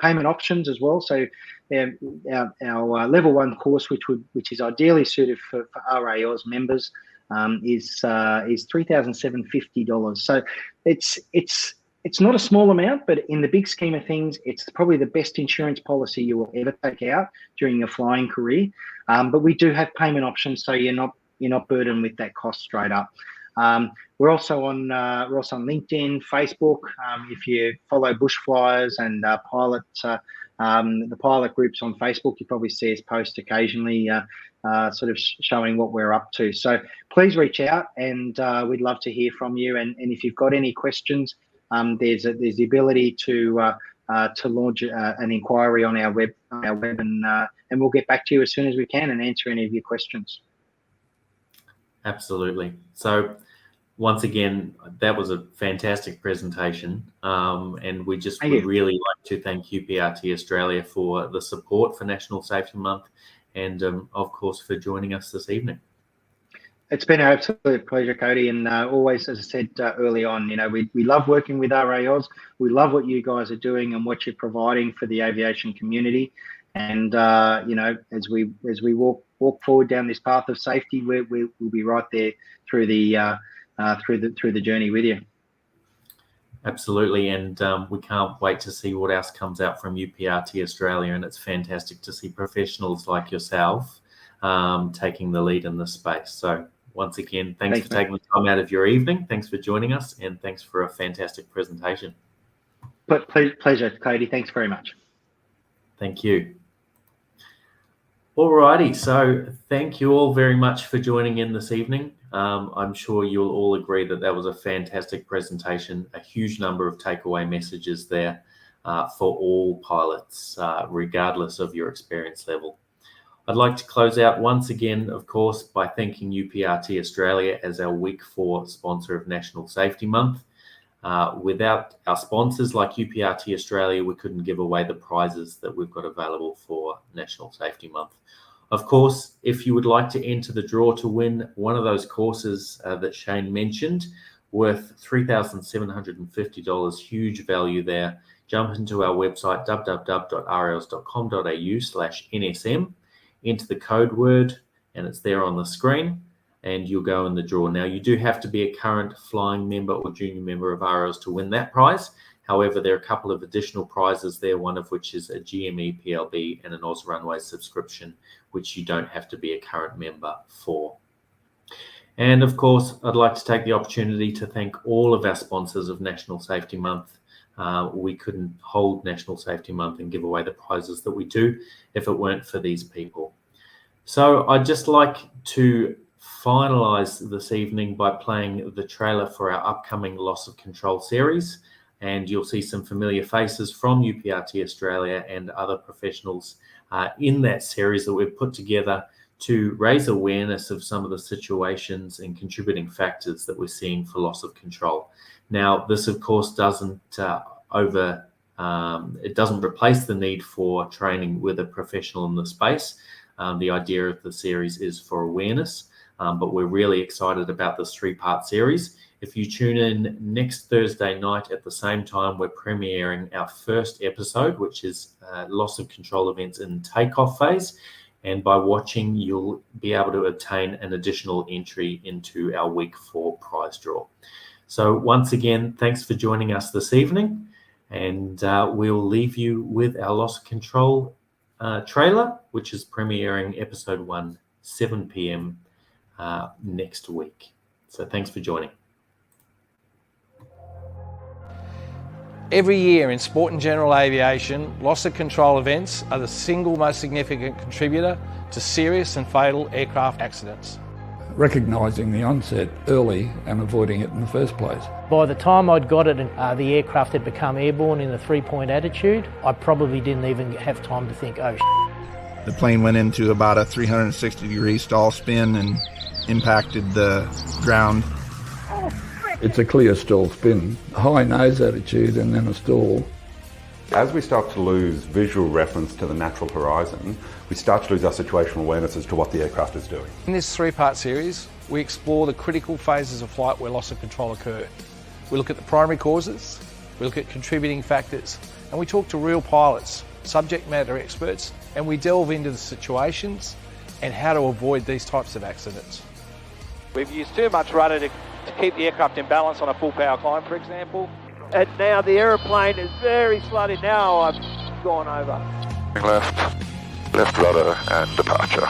payment options as well. So our level 1 course, which is ideally suited for RAO's members, is $3,750. So it's not a small amount, but in the big scheme of things, it's probably the best insurance policy you will ever take out during your flying career. But we do have payment options, so you're not burdened with that cost straight up. We're also on LinkedIn, Facebook. If you follow bush flyers and the pilot groups on Facebook, you probably see us post occasionally, sort of showing what we're up to. So please reach out, and we'd love to hear from you. And if you've got any questions, there's the ability to launch an inquiry on our web, and we'll get back to you as soon as we can and answer any of your questions. Absolutely. So once again, that was a fantastic presentation, and we would really like to thank UPRT Australia for the support for National Safety Month, and of course for joining us this evening. It's been an absolute pleasure, Cody, and always, as I said early on, we love working with RAOs. We love what you guys are doing and what you're providing for the aviation community. And as we walk forward down this path of safety, we'll be right there through the journey with you. Absolutely, and we can't wait to see what else comes out from UPRT Australia, and it's fantastic to see professionals like yourself taking the lead in this space. So once again, thanks for taking the time out of your evening. Thanks for joining us, and thanks for a fantastic presentation. Pleasure, Cody. Thanks very much. Thank you. Alrighty, so thank you all very much for joining in this evening. I'm sure you'll all agree that that was a fantastic presentation, a huge number of takeaway messages there for all pilots, regardless of your experience level. I'd like to close out once again, of course, by thanking UPRT Australia as our Week 4 sponsor of National Safety Month. Without our sponsors like UPRT Australia, we couldn't give away the prizes that we've got available for National Safety Month. Of course, if you would like to enter the draw to win one of those courses that Shane mentioned, worth $3,750, huge value there, jump into our website, www.rls.com.au/NSM, enter the code word, and it's there on the screen, and you'll go in the draw. Now, you do have to be a current flying member or junior member of RLs to win that prize. However, there are a couple of additional prizes there, one of which is a GME PLB and an Oz Runway subscription, which you don't have to be a current member for. And of course, I'd like to take the opportunity to thank all of our sponsors of National Safety Month. We couldn't hold National Safety Month and give away the prizes that we do if it weren't for these people. So I'd just like to finalize this evening by playing the trailer for our upcoming Loss of Control series, and you'll see some familiar faces from UPRT Australia and other professionals in that series that we've put together to raise awareness of some of the situations and contributing factors that we're seeing for loss of control. Now, this of course doesn't it doesn't replace the need for training with a professional in the space. The idea of the series is for awareness, but we're really excited about this 3-part series. If you tune in next Thursday night at the same time, we're premiering our first episode, which is loss of control events in takeoff phase. And by watching, you'll be able to obtain an additional entry into our Week 4 prize draw. So once again, thanks for joining us this evening. And we'll leave you with our loss of control trailer, which is premiering episode 1, 7 p.m. Next week. So thanks for joining. Every year in sport and general aviation, loss of control events are the single most significant contributor to serious and fatal aircraft accidents. Recognising the onset early and avoiding it in the first place. By the time I'd got it, the aircraft had become airborne in a 3-point attitude. I probably didn't even have time to think, oh, The plane went into about a 360-degree stall spin and impacted the ground. It's a clear stall spin, high nose attitude and then a stall. As we start to lose visual reference to the natural horizon, we start to lose our situational awareness as to what the aircraft is doing. In this 3-part series, we explore the critical phases of flight where loss of control occurred. We look at the primary causes, we look at contributing factors, and we talk to real pilots, subject matter experts, and we delve into the situations and how to avoid these types of accidents. We've used too much rudder to keep the aircraft in balance on a full power climb, for example. And now the aeroplane is very slutty. Now I've gone over. Left rudder and departure.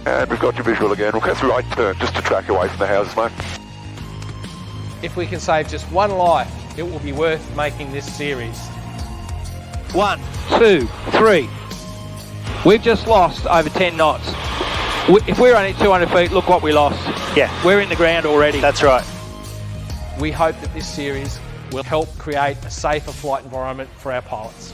And we've got your visual again. We'll catch the right turn just to track away from the houses, mate. If we can save just one life, it will be worth making this series. 1, 2, 3. We've just lost over 10 knots. If we're only 200 feet, look what we lost. Yeah. We're in the ground already. That's right. We hope that this series will help create a safer flight environment for our pilots.